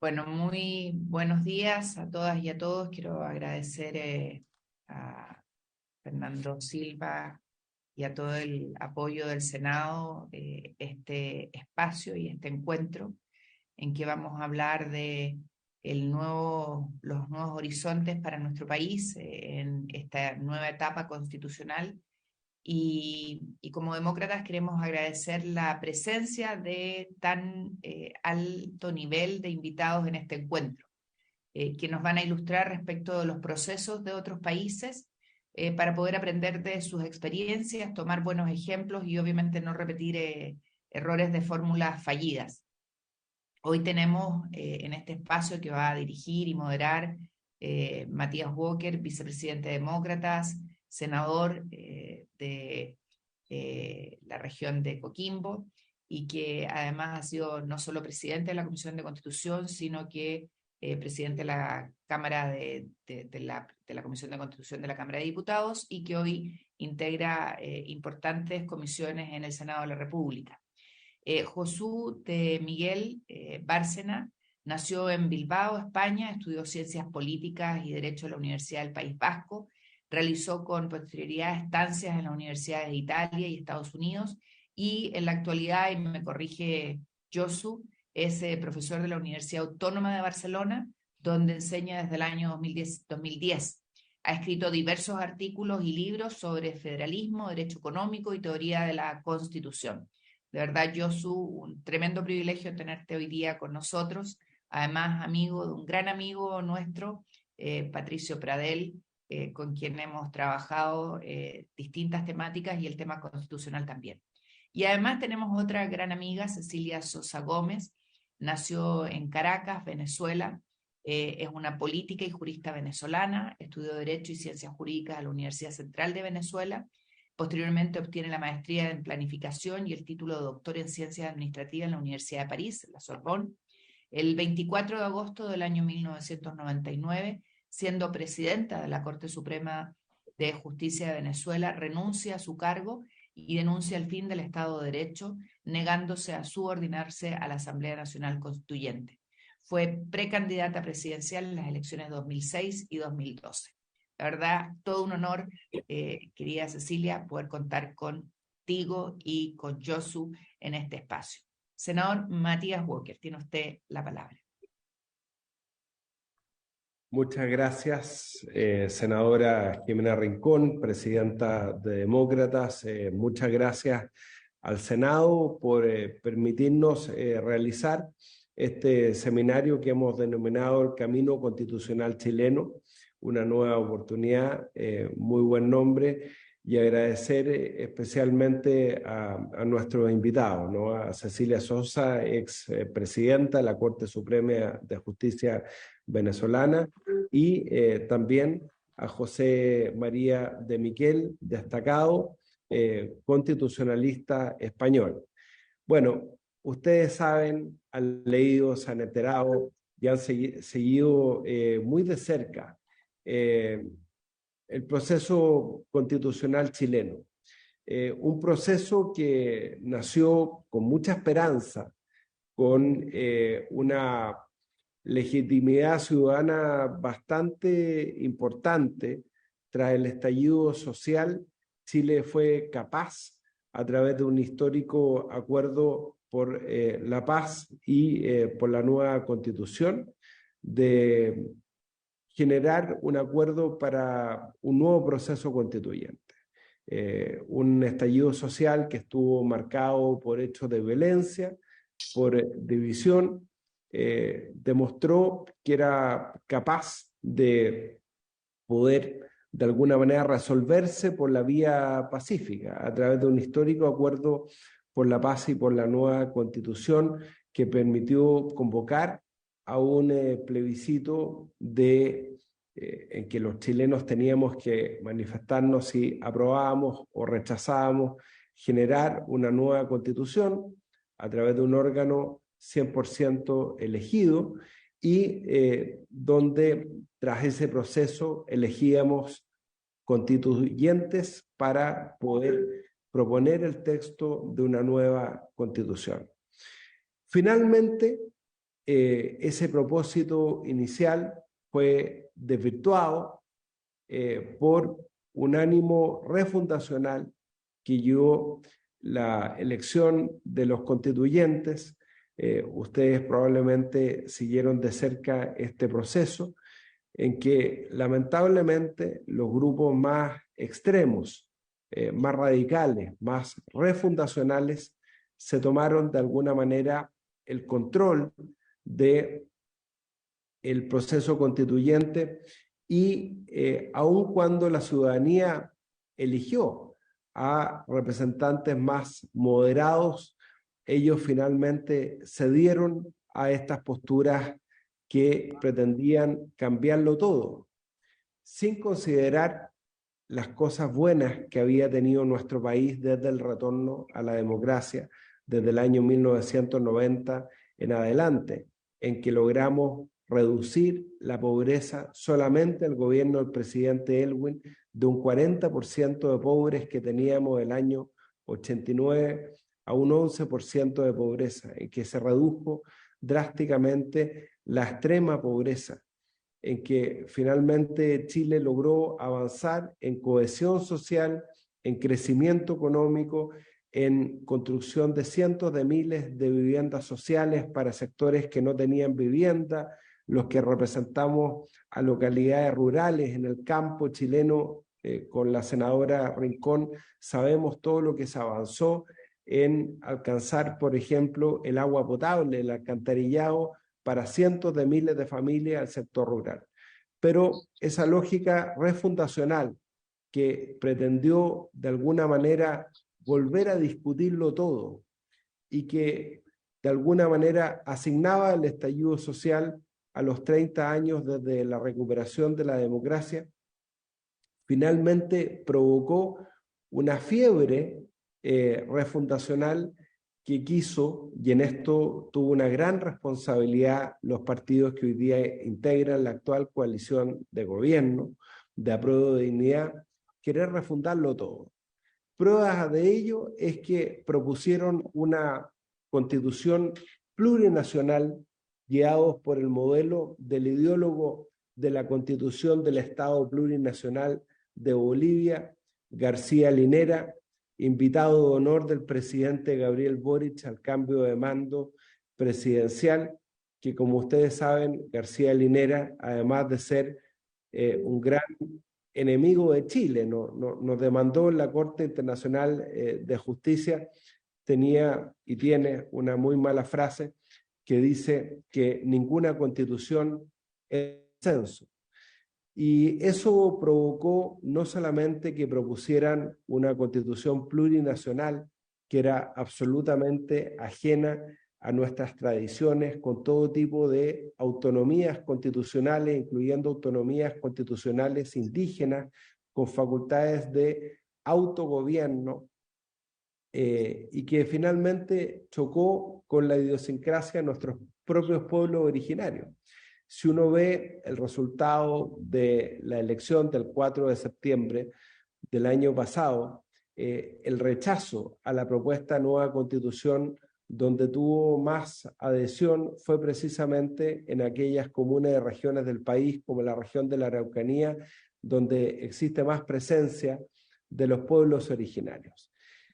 Bueno, muy buenos días a todas y a todos. Quiero agradecer a Fernando Silva y a todo el apoyo del Senado, este espacio y este encuentro en que vamos a hablar de los nuevos horizontes para nuestro país en esta nueva etapa constitucional y como demócratas queremos agradecer la presencia de tan alto nivel de invitados en este encuentro, que nos van a ilustrar respecto de los procesos de otros países para poder aprender de sus experiencias, tomar buenos ejemplos y obviamente no repetir errores de fórmulas fallidas. Hoy tenemos en este espacio que va a dirigir y moderar Matías Walker, vicepresidente de Demócratas, senador de la región de Coquimbo, y que además ha sido no solo presidente de la Comisión de Constitución, sino que presidente de la Cámara de la Comisión de Constitución de la Cámara de Diputados, y que hoy integra importantes comisiones en el Senado de la República. Josú de Miguel Bárcena nació en Bilbao, España, estudió Ciencias Políticas y Derecho en la Universidad del País Vasco, realizó con posterioridad estancias en las universidades de Italia y Estados Unidos, y en la actualidad, y me corrige Josu, es profesor de la Universidad Autónoma de Barcelona, donde enseña desde el año 2010. Ha escrito diversos artículos y libros sobre federalismo, derecho económico y teoría de la Constitución. De verdad, Josu, un tremendo privilegio tenerte hoy día con nosotros. Además, amigo de un gran amigo nuestro, Patricio Pradel, con quien hemos trabajado distintas temáticas y el tema constitucional también. Y además tenemos otra gran amiga, Cecilia Sosa Gómez. Nació en Caracas, Venezuela. Es una política y jurista venezolana. Estudió Derecho y Ciencias Jurídicas en la Universidad Central de Venezuela. Posteriormente obtiene la maestría en Planificación y el título de doctor en Ciencias Administrativas en la Universidad de París, la Sorbonne. El 24 de agosto del año 1999, siendo presidenta de la Corte Suprema de Justicia de Venezuela, renuncia a su cargo y denuncia el fin del Estado de Derecho, negándose a subordinarse a la Asamblea Nacional Constituyente. Fue precandidata presidencial en las elecciones de 2006 y 2012. La verdad, todo un honor, querida Cecilia, poder contar contigo y con Josu en este espacio. Senador Matías Walker, tiene usted la palabra. Muchas gracias, senadora Jimena Rincón, presidenta de Demócratas. Muchas gracias al Senado por permitirnos realizar este seminario que hemos denominado el Camino Constitucional Chileno, una nueva oportunidad, muy buen nombre, y agradecer especialmente a nuestros invitados, ¿no? A Cecilia Sosa, ex presidenta de la Corte Suprema de Justicia venezolana, y también a José María de Miquel, destacado constitucionalista español. Bueno, ustedes saben, han leído, se han enterado y han seguido muy de cerca eh, el proceso constitucional chileno. Un proceso que nació con mucha esperanza, con una legitimidad ciudadana bastante importante. Tras el estallido social, Chile fue capaz, a través de un histórico acuerdo por la paz y por la nueva constitución, de generar un acuerdo para un nuevo proceso constituyente. Un estallido social que estuvo marcado por hechos de violencia, por división, demostró que era capaz de poder de alguna manera resolverse por la vía pacífica, a través de un histórico acuerdo por la paz y por la nueva constitución que permitió convocar a un plebiscito en que los chilenos teníamos que manifestarnos si aprobábamos o rechazábamos generar una nueva constitución a través de un órgano 100% elegido, y donde tras ese proceso elegíamos constituyentes para poder proponer el texto de una nueva constitución. Finalmente, ese propósito inicial fue desvirtuado por un ánimo refundacional que llevó la elección de los constituyentes. Ustedes probablemente siguieron de cerca este proceso en que lamentablemente los grupos más extremos, más radicales, más refundacionales, se tomaron de alguna manera el control de el proceso constituyente y aun cuando la ciudadanía eligió a representantes más moderados, ellos finalmente cedieron a estas posturas que pretendían cambiarlo todo, sin considerar las cosas buenas que había tenido nuestro país desde el retorno a la democracia, desde el año 1990 en adelante, en que logramos reducir la pobreza solamente el gobierno del presidente Elwin, de un 40% de pobres que teníamos el año 89 a un 11% de pobreza, en que se redujo drásticamente la extrema pobreza, en que finalmente Chile logró avanzar en cohesión social, en crecimiento económico, en construcción de cientos de miles de viviendas sociales para sectores que no tenían vivienda, los que representamos a localidades rurales en el campo chileno, con la senadora Rincón, sabemos todo lo que se avanzó en alcanzar, por ejemplo, el agua potable, el alcantarillado para cientos de miles de familias del sector rural. Pero esa lógica refundacional que pretendió de alguna manera volver a discutirlo todo y que de alguna manera asignaba el estallido social a los 30 años desde la recuperación de la democracia, finalmente provocó una fiebre refundacional que quiso, y en esto tuvo una gran responsabilidad los partidos que hoy día integran la actual coalición de gobierno de Apruebo de Dignidad, querer refundarlo todo. Pruebas de ello es que propusieron una constitución plurinacional guiados por el modelo del ideólogo de la Constitución del Estado Plurinacional de Bolivia, García Linera, invitado de honor del presidente Gabriel Boric al cambio de mando presidencial, que como ustedes saben, García Linera, además de ser un gran enemigo de Chile, nos demandó en la Corte Internacional de Justicia, tenía y tiene una muy mala frase que dice que ninguna constitución es censo. Y eso provocó no solamente que propusieran una constitución plurinacional que era absolutamente ajena a nuestras tradiciones, con todo tipo de autonomías constitucionales, incluyendo autonomías constitucionales indígenas, con facultades de autogobierno, y que finalmente chocó con la idiosincrasia de nuestros propios pueblos originarios. Si uno ve el resultado de la elección del 4 de septiembre del año pasado, el rechazo a la propuesta de nueva constitución donde tuvo más adhesión fue precisamente en aquellas comunas de regiones del país, como la región de la Araucanía, donde existe más presencia de los pueblos originarios.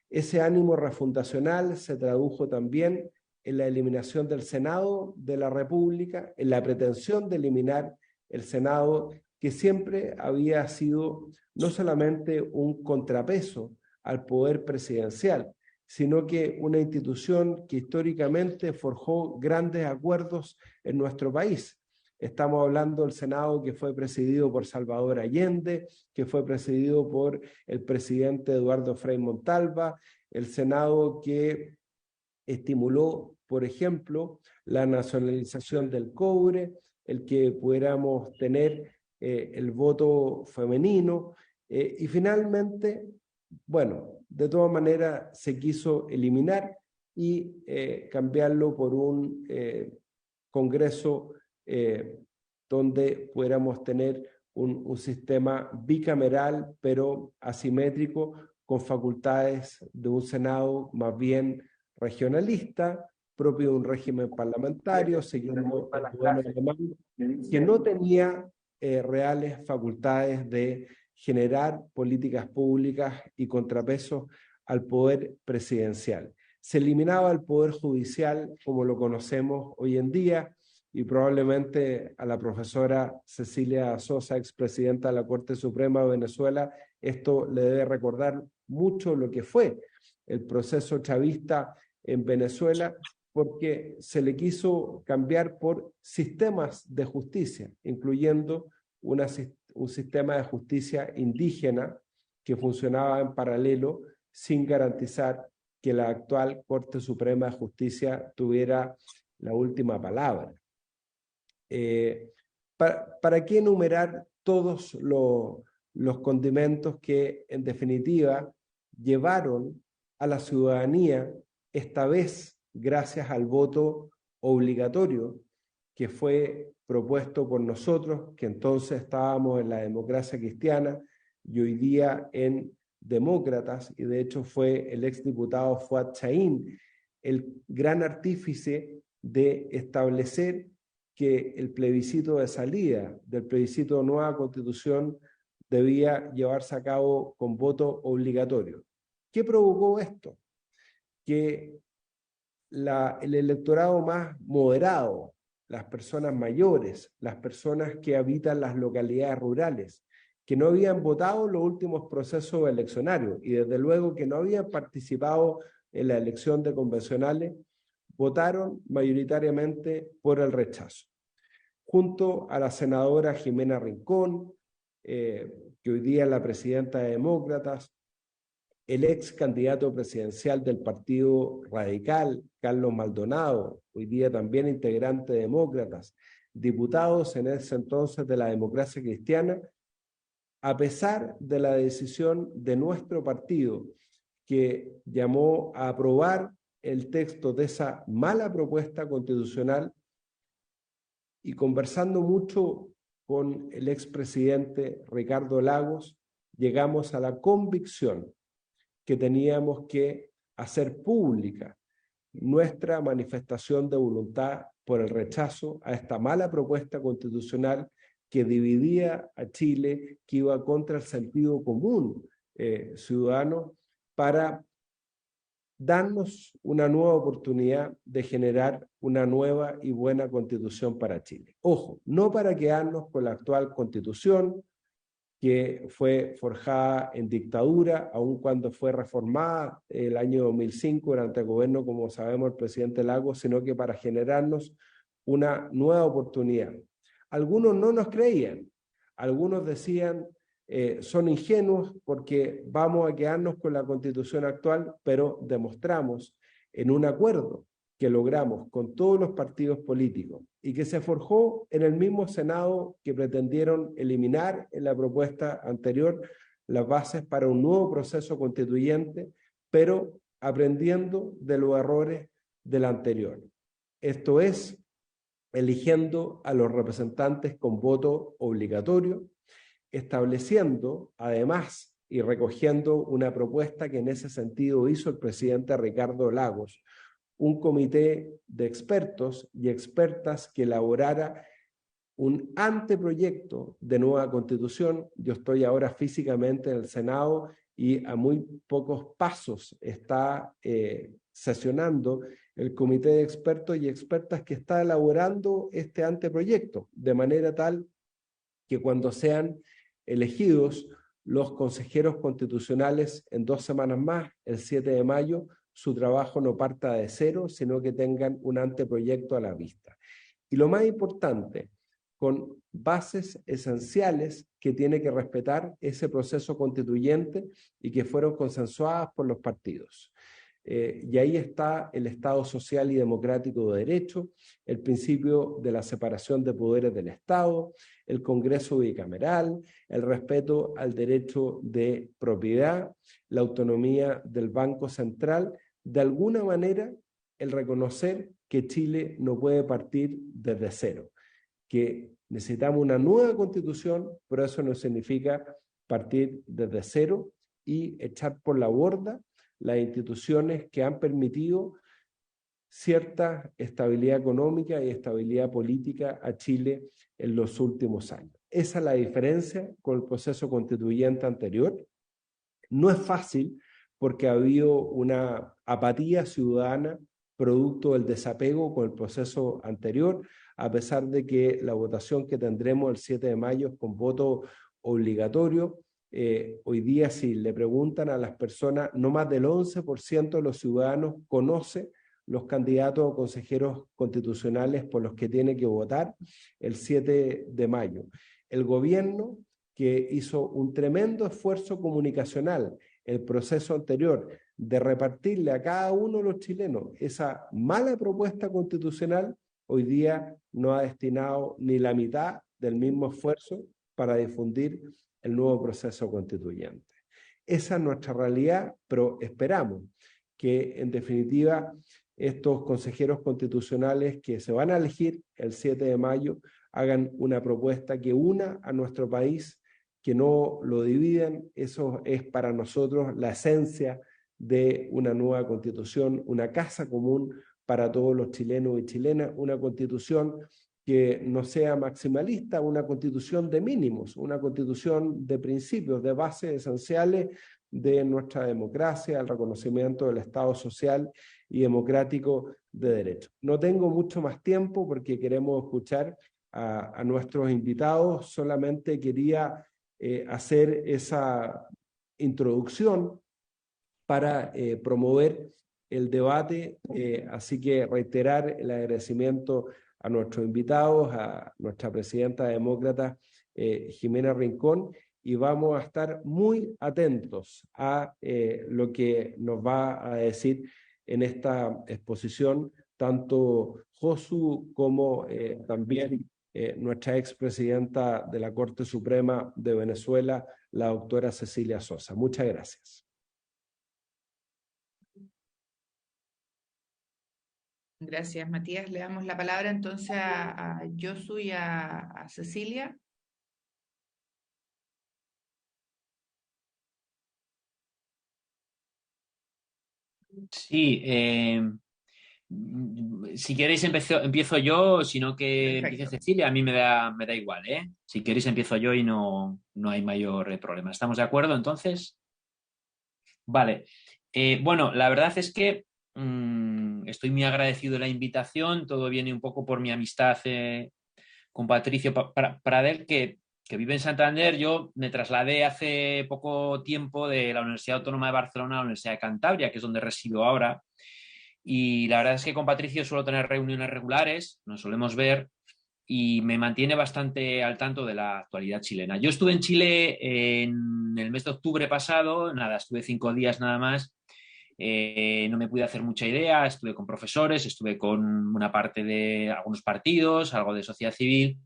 Ese ánimo refundacional se tradujo también en la eliminación del Senado de la República, en la pretensión de eliminar el Senado, que siempre había sido no solamente un contrapeso al poder presidencial, sino que una institución que históricamente forjó grandes acuerdos en nuestro país. Estamos hablando del Senado que fue presidido por Salvador Allende, que fue presidido por el presidente Eduardo Frei Montalva, el Senado que estimuló, por ejemplo, la nacionalización del cobre, el que pudiéramos tener el voto femenino, y finalmente, bueno, de todas maneras se quiso eliminar y cambiarlo por un Congreso donde pudiéramos tener un sistema bicameral, pero asimétrico, con facultades de un Senado más bien regionalista, propio de un régimen parlamentario, siguiendo el modelo alemán, que no tenía reales facultades de generar políticas públicas y contrapesos al poder presidencial. Se eliminaba el poder judicial como lo conocemos hoy en día, y probablemente a la profesora Cecilia Sosa, expresidenta de la Corte Suprema de Venezuela, esto le debe recordar mucho lo que fue el proceso chavista en Venezuela, porque se le quiso cambiar por sistemas de justicia, incluyendo un sistema de justicia indígena que funcionaba en paralelo sin garantizar que la actual Corte Suprema de Justicia tuviera la última palabra. ¿Para qué enumerar todos los condimentos que, en definitiva, llevaron a la ciudadanía, esta vez gracias al voto obligatorio que fue propuesto por nosotros, que entonces estábamos en la democracia cristiana y hoy día en demócratas, y de hecho fue el exdiputado Fuad Chaín el gran artífice de establecer que el plebiscito de salida del plebiscito de nueva constitución debía llevarse a cabo con voto obligatorio. ¿Qué provocó esto? Que el electorado más moderado, las personas mayores, las personas que habitan las localidades rurales, que no habían votado en los últimos procesos eleccionarios y desde luego que no habían participado en la elección de convencionales, votaron mayoritariamente por el rechazo. Junto a la senadora Jimena Rincón, que hoy día es la presidenta de Demócratas, el ex candidato presidencial del Partido Radical, Carlos Maldonado, hoy día también integrante de Demócratas, diputados en ese entonces de la democracia cristiana, a pesar de la decisión de nuestro partido, que llamó a aprobar el texto de esa mala propuesta constitucional, y conversando mucho con el expresidente Ricardo Lagos, llegamos a la convicción que teníamos que hacer pública nuestra manifestación de voluntad por el rechazo a esta mala propuesta constitucional que dividía a Chile, que iba contra el sentido común ciudadano, para darnos una nueva oportunidad de generar una nueva y buena constitución para Chile. Ojo, no para quedarnos con la actual constitución, que fue forjada en dictadura, aun cuando fue reformada el año 2005 durante el gobierno, como sabemos, el presidente Lagos, sino que para generarnos una nueva oportunidad. Algunos no nos creían, algunos decían, son ingenuos porque vamos a quedarnos con la constitución actual, pero demostramos en un acuerdo que logramos con todos los partidos políticos y que se forjó en el mismo Senado que pretendieron eliminar en la propuesta anterior las bases para un nuevo proceso constituyente, pero aprendiendo de los errores del anterior. Esto es, eligiendo a los representantes con voto obligatorio, estableciendo además y recogiendo una propuesta que en ese sentido hizo el presidente Ricardo Lagos, un comité de expertos y expertas que elaborara un anteproyecto de nueva constitución. Yo estoy ahora físicamente en el Senado y a muy pocos pasos está sesionando el comité de expertos y expertas que está elaborando este anteproyecto, de manera tal que cuando sean elegidos los consejeros constitucionales en 2 semanas más, el 7 de mayo, su trabajo no parta de cero, sino que tengan un anteproyecto a la vista. Y lo más importante, con bases esenciales que tiene que respetar ese proceso constituyente y que fueron consensuadas por los partidos. Y ahí está el Estado social y democrático de derecho, el principio de la separación de poderes del Estado, el Congreso bicameral, el respeto al derecho de propiedad, la autonomía del Banco Central, de alguna manera el reconocer que Chile no puede partir desde cero, que necesitamos una nueva constitución, pero eso no significa partir desde cero y echar por la borda las instituciones que han permitido cierta estabilidad económica y estabilidad política a Chile en los últimos años. Esa es la diferencia con el proceso constituyente anterior. No es fácil porque ha habido una apatía ciudadana producto del desapego con el proceso anterior, a pesar de que la votación que tendremos el 7 de mayo es con voto obligatorio. Hoy día, si le preguntan a las personas, no más del 11% de los ciudadanos conoce los candidatos o consejeros constitucionales por los que tiene que votar el 7 de mayo. El gobierno, que hizo un tremendo esfuerzo comunicacional el proceso anterior de repartirle a cada uno de los chilenos esa mala propuesta constitucional, hoy día no ha destinado ni la mitad del mismo esfuerzo para difundir el nuevo proceso constituyente. Esa es nuestra realidad, pero esperamos que en definitiva estos consejeros constitucionales que se van a elegir el 7 de mayo hagan una propuesta que una a nuestro país, que no lo dividen. Eso es para nosotros la esencia de una nueva constitución, una casa común para todos los chilenos y chilenas, una constitución que no sea maximalista, una constitución de mínimos, una constitución de principios, de bases esenciales de nuestra democracia, el reconocimiento del Estado social y democrático de derecho. No tengo mucho más tiempo porque queremos escuchar a nuestros invitados. Solamente quería hacer esa introducción para promover el debate, así que reiterar el agradecimiento a nuestros invitados, a nuestra presidenta demócrata Jimena Rincón, y vamos a estar muy atentos a lo que nos va a decir en esta exposición tanto Josu como también nuestra expresidenta de la Corte Suprema de Venezuela, la doctora Cecilia Sosa. Muchas gracias. Gracias, Matías. Le damos la palabra entonces a Josu y a Cecilia. Sí, si queréis empiezo yo, sino que empiece Perfecto. Cecilia, a mí me da igual, ¿eh? Si queréis empiezo yo y no hay mayor problema. ¿Estamos de acuerdo entonces? Vale. Bueno, la verdad es que estoy muy agradecido de la invitación, todo viene un poco por mi amistad con Patricio Pradel, que vive en Santander. Yo me trasladé hace poco tiempo de la Universidad Autónoma de Barcelona a la Universidad de Cantabria, que es donde resido ahora. Y la verdad es que con Patricio suelo tener reuniones regulares, nos solemos ver y me mantiene bastante al tanto de la actualidad chilena. Yo estuve en Chile en el mes de octubre pasado, nada, estuve 5 días nada más. No me pude hacer mucha idea, estuve con profesores, estuve con una parte de algunos partidos, algo de sociedad civil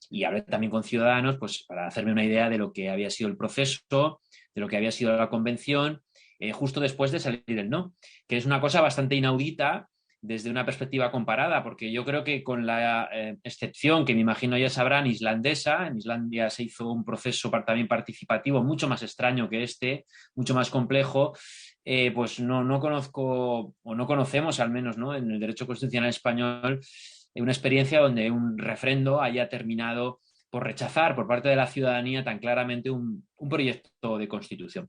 y hablé también con ciudadanos, pues para hacerme una idea de lo que había sido el proceso, de lo que había sido la convención, justo después de salir el no, que es una cosa bastante inaudita desde una perspectiva comparada, porque yo creo que con la excepción, que me imagino ya sabrán, islandesa, en Islandia se hizo un proceso también participativo mucho más extraño que este, mucho más complejo, pues no conozco, o no conocemos al menos, ¿no?, en el derecho constitucional español, una experiencia donde un referendo haya terminado por rechazar por parte de la ciudadanía tan claramente un proyecto de constitución.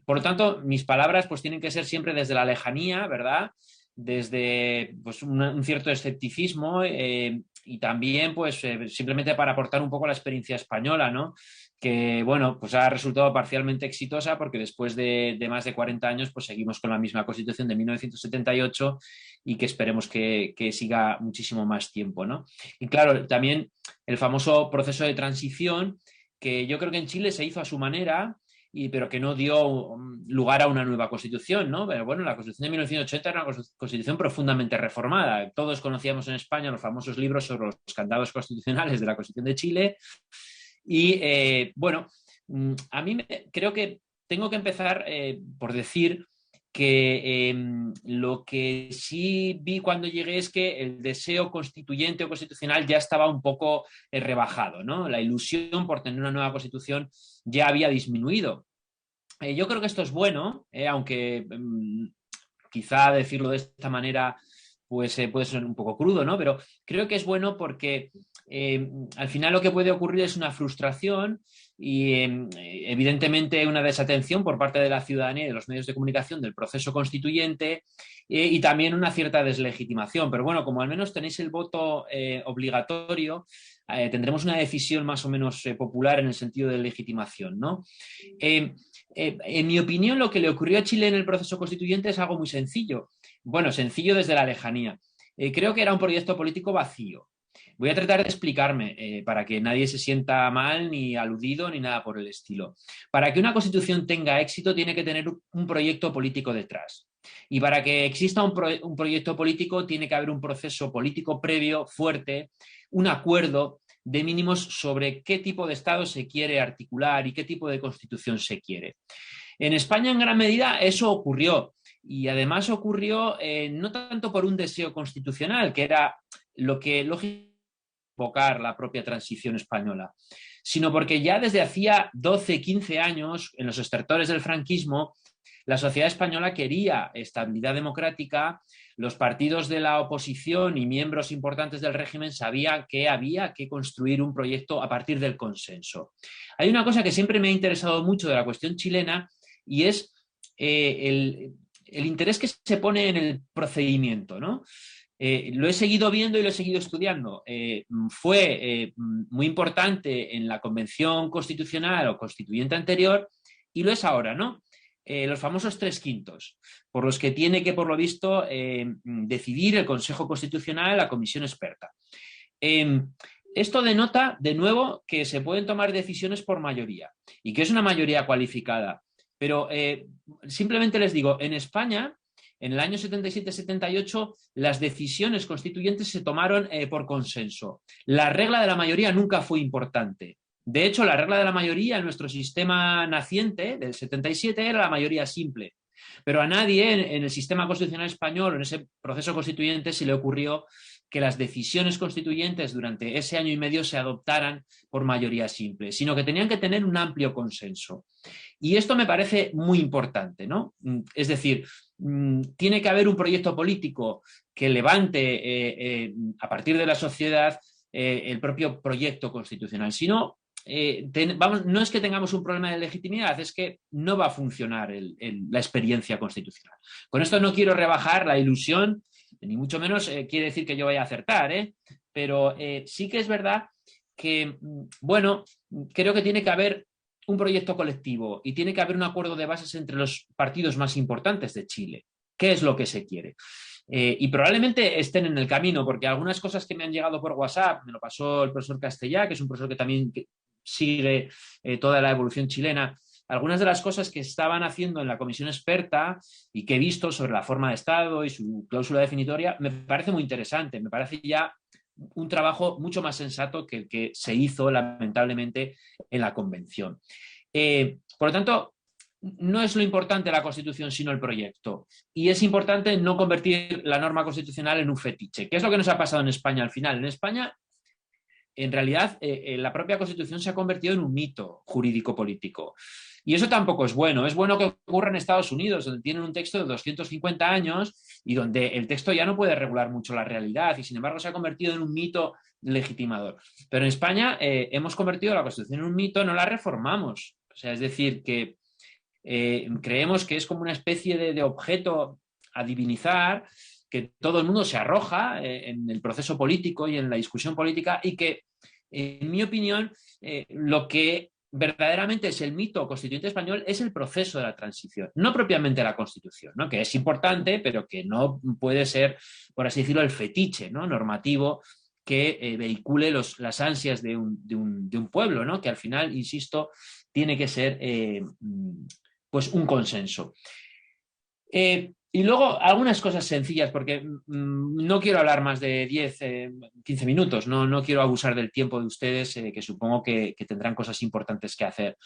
Por lo tanto, mis palabras pues tienen que ser siempre desde la lejanía, ¿verdad?, desde pues, un cierto escepticismo y también pues simplemente para aportar un poco la experiencia española, ¿no?, que bueno, pues ha resultado parcialmente exitosa porque después de más de 40 años pues seguimos con la misma Constitución de 1978 y que esperemos que siga muchísimo más tiempo, ¿no? Y claro, también el famoso proceso de transición que yo creo que en Chile se hizo a su manera, pero que no dio lugar a una nueva constitución, ¿no? Pero bueno, la constitución de 1980 era una constitución profundamente reformada. Todos conocíamos en España los famosos libros sobre los candados constitucionales de la Constitución de Chile. Y bueno, a mí creo que tengo que empezar por decir que lo que sí vi cuando llegué es que el deseo constituyente o constitucional ya estaba un poco rebajado, ¿no? La ilusión por tener una nueva constitución ya había disminuido. Yo creo que esto es bueno, aunque quizá decirlo de esta manera pues puede ser un poco crudo, ¿no? Pero creo que es bueno porque al final lo que puede ocurrir es una frustración y evidentemente una desatención por parte de la ciudadanía y de los medios de comunicación del proceso constituyente y también una cierta deslegitimación. Pero bueno, como al menos tenéis el voto obligatorio, tendremos una decisión más o menos popular en el sentido de legitimación, ¿no? En mi opinión, lo que le ocurrió a Chile en el proceso constituyente es algo muy sencillo. Bueno, sencillo desde la lejanía. Creo que era un proyecto político vacío. Voy a tratar de explicarme para que nadie se sienta mal, ni aludido, ni nada por el estilo. Para que una constitución tenga éxito, tiene que tener un proyecto político detrás. Y para que exista un proyecto político, tiene que haber un proceso político previo, fuerte, un acuerdo de mínimos sobre qué tipo de Estado se quiere articular y qué tipo de constitución se quiere. En España, en gran medida, eso ocurrió. Y además ocurrió no tanto por un deseo constitucional, que era lo que lógicamente invocar la propia transición española, sino porque ya desde hacía 12, 15 años, en los estertores del franquismo, la sociedad española quería estabilidad democrática, los partidos de la oposición y miembros importantes del régimen sabían que había que construir un proyecto a partir del consenso. Hay una cosa que siempre me ha interesado mucho de la cuestión chilena y es el interés que se pone en el procedimiento, ¿no? Lo he seguido viendo y lo he seguido estudiando. Fue muy importante en la Convención Constitucional o Constituyente anterior y lo es ahora, ¿no? Los famosos 3/5, por los que tiene que, por lo visto, decidir el Consejo Constitucional, la comisión experta. Esto denota, de nuevo, que se pueden tomar decisiones por mayoría y que es una mayoría cualificada. Pero simplemente les digo, en España, en el año 77-78, las decisiones constituyentes se tomaron por consenso. La regla de la mayoría nunca fue importante. De hecho, la regla de la mayoría en nuestro sistema naciente del 77 era la mayoría simple. Pero a nadie en el sistema constitucional español, en ese proceso constituyente, se le ocurrió que las decisiones constituyentes durante ese año y medio se adoptaran por mayoría simple, sino que tenían que tener un amplio consenso. Y esto me parece muy importante, ¿no? Es decir, tiene que haber un proyecto político que levante a partir de la sociedad el propio proyecto constitucional. Si no, no es que tengamos un problema de legitimidad, es que no va a funcionar la experiencia constitucional. Con esto no quiero rebajar la ilusión, ni mucho menos quiere decir que yo vaya a acertar, pero sí que es verdad que, bueno, creo que tiene que haber un proyecto colectivo y tiene que haber un acuerdo de bases entre los partidos más importantes de Chile. ¿Qué es lo que se quiere? Y probablemente estén en el camino, porque algunas cosas que me han llegado por WhatsApp, me lo pasó el profesor Castellá, que es un profesor que también sigue toda la evolución chilena, algunas de las cosas que estaban haciendo en la comisión experta y que he visto sobre la forma de Estado y su cláusula definitoria, me parece muy interesante, me parece ya un trabajo mucho más sensato que el que se hizo lamentablemente en la convención. Por lo tanto, no es lo importante la Constitución, sino el proyecto. Y es importante no convertir la norma constitucional en un fetiche. ¿Qué es lo que nos ha pasado en España al final? En España, en realidad, la propia Constitución se ha convertido en un mito jurídico-político. Y eso tampoco es bueno. Es bueno que ocurra en Estados Unidos, donde tienen un texto de 250 años y donde el texto ya no puede regular mucho la realidad y, sin embargo, se ha convertido en un mito legitimador. Pero en España hemos convertido la Constitución en un mito, no la reformamos. O sea, es decir, que creemos que es como una especie de objeto a divinizar, que todo el mundo se arroja en el proceso político y en la discusión política y que, en mi opinión, lo que verdaderamente es el mito constituyente español es el proceso de la transición, no propiamente la Constitución, ¿no? Que es importante, pero que no puede ser, por así decirlo, el fetiche, ¿no?, normativo que vehicule las ansias de un pueblo, ¿no?, que al final, insisto, tiene que ser pues un consenso. Y luego algunas cosas sencillas, porque no quiero hablar más de 10, 15 minutos, no quiero abusar del tiempo de ustedes, que supongo que tendrán cosas importantes que hacer.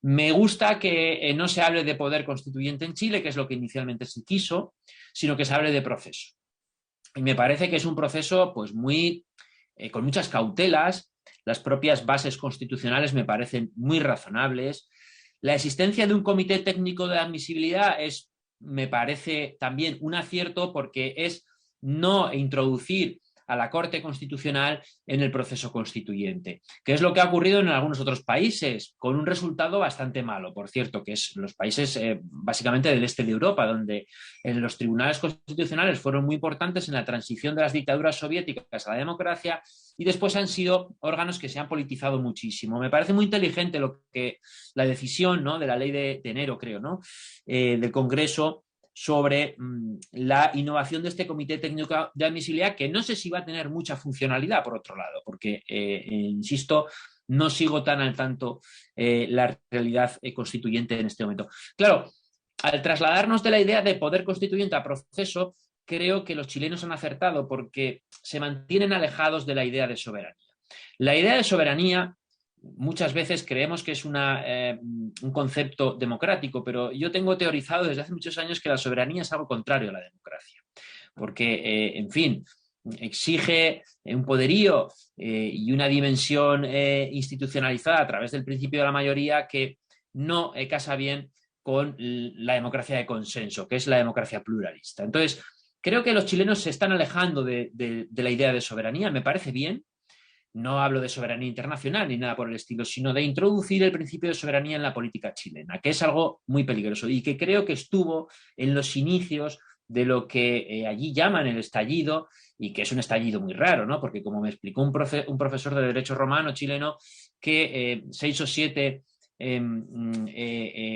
Me gusta que no se hable de poder constituyente en Chile, que es lo que inicialmente se quiso, sino que se hable de proceso. Y me parece que es un proceso pues con muchas cautelas. Las propias bases constitucionales me parecen muy razonables. La existencia de un comité técnico de admisibilidad es me parece también un acierto porque es no introducir a la Corte Constitucional en el proceso constituyente, que es lo que ha ocurrido en algunos otros países, con un resultado bastante malo, por cierto, que es los países básicamente del este de Europa, donde los tribunales constitucionales fueron muy importantes en la transición de las dictaduras soviéticas a la democracia y después han sido órganos que se han politizado muchísimo. Me parece muy inteligente la decisión, ¿no?, de la ley de enero, creo, ¿no?, del Congreso, sobre la innovación de este comité técnico de admisibilidad, que no sé si va a tener mucha funcionalidad, por otro lado, porque, insisto, no sigo tan al tanto la realidad constituyente en este momento. Claro, al trasladarnos de la idea de poder constituyente a proceso, creo que los chilenos han acertado porque se mantienen alejados de la idea de soberanía. La idea de soberanía muchas veces creemos que es un concepto democrático, pero yo tengo teorizado desde hace muchos años que la soberanía es algo contrario a la democracia, porque, en fin, exige un poderío y una dimensión institucionalizada a través del principio de la mayoría que no casa bien con la democracia de consenso, que es la democracia pluralista. Entonces, creo que los chilenos se están alejando de la idea de soberanía, me parece bien. No hablo de soberanía internacional ni nada por el estilo, sino de introducir el principio de soberanía en la política chilena, que es algo muy peligroso y que creo que estuvo en los inicios de lo que allí llaman el estallido, y que es un estallido muy raro, ¿no? Porque, como me explicó un profesor de Derecho Romano chileno, que 6 o 7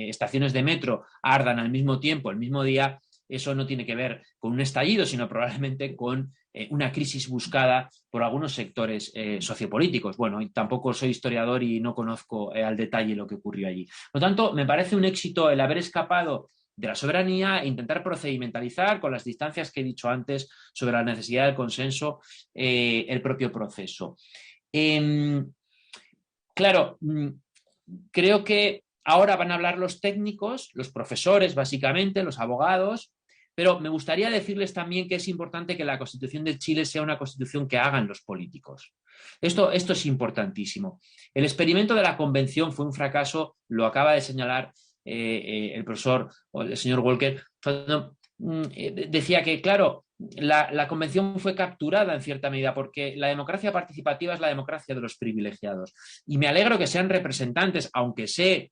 estaciones de metro ardan al mismo tiempo, el mismo día, eso no tiene que ver con un estallido, sino probablemente con una crisis buscada por algunos sectores sociopolíticos. Bueno, y tampoco soy historiador y no conozco al detalle lo que ocurrió allí. Por lo tanto, me parece un éxito el haber escapado de la soberanía e intentar procedimentalizar, con las distancias que he dicho antes, sobre la necesidad del consenso, el propio proceso. Claro, creo que ahora van a hablar los técnicos, los profesores, básicamente, los abogados, pero me gustaría decirles también que es importante que la Constitución de Chile sea una Constitución que hagan los políticos. Esto es importantísimo. El experimento de la Convención fue un fracaso, lo acaba de señalar el profesor, o el señor Walker, cuando decía que, claro, la Convención fue capturada en cierta medida porque la democracia participativa es la democracia de los privilegiados. Y me alegro que sean representantes, aunque sé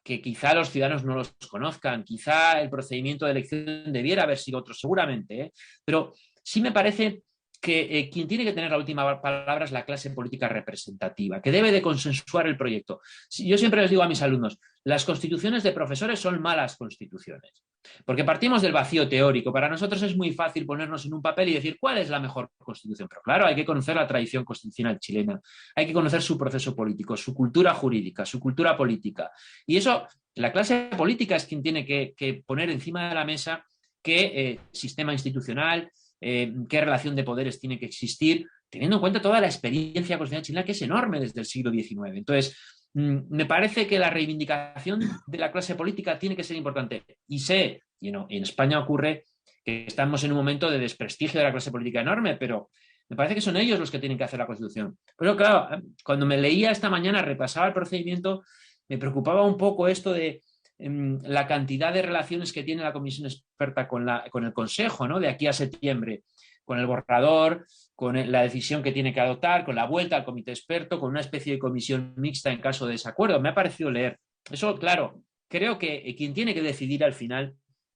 que quizá los ciudadanos no los conozcan, quizá el procedimiento de elección debiera haber sido otro, seguramente, pero sí me parece que quien tiene que tener la última palabra es la clase política representativa, que debe de consensuar el proyecto. Yo siempre les digo a mis alumnos, las constituciones de profesores son malas constituciones, porque partimos del vacío teórico. Para nosotros es muy fácil ponernos en un papel y decir cuál es la mejor constitución, pero claro, hay que conocer la tradición constitucional chilena, hay que conocer su proceso político, su cultura jurídica, su cultura política, y eso, la clase política es quien tiene que poner encima de la mesa qué sistema institucional, qué relación de poderes tiene que existir, teniendo en cuenta toda la experiencia constitucional chilena, que es enorme desde el siglo XIX. Entonces, me parece que la reivindicación de la clase política tiene que ser importante. Y sé, y en España ocurre que estamos en un momento de desprestigio de la clase política enorme, pero me parece que son ellos los que tienen que hacer la Constitución. Pero claro, cuando me leía esta mañana, repasaba el procedimiento, me preocupaba un poco esto de la cantidad de relaciones que tiene la comisión experta con el Consejo, ¿no?, de aquí a septiembre, con el borrador, con la decisión que tiene que adoptar, con la vuelta al comité experto, con una especie de comisión mixta en caso de desacuerdo. Me ha parecido leer. Eso, claro, creo que quien tiene que decidir al final,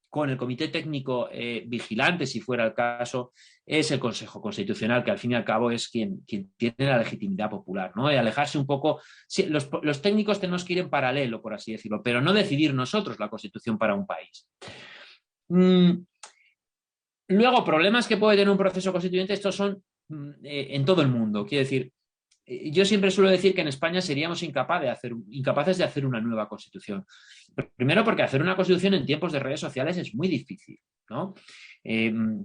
con el comité técnico vigilante, si fuera el caso, es el Consejo Constitucional, que al fin y al cabo es quien tiene la legitimidad popular, ¿no? Y alejarse un poco. Sí, los técnicos tenemos que ir en paralelo, por así decirlo, pero no decidir nosotros la Constitución para un país. Luego, problemas que puede tener un proceso constituyente, estos son en todo el mundo. Quiero decir, yo siempre suelo decir que en España seríamos incapaces de hacer una nueva Constitución. Primero, porque hacer una Constitución en tiempos de redes sociales es muy difícil, ¿no?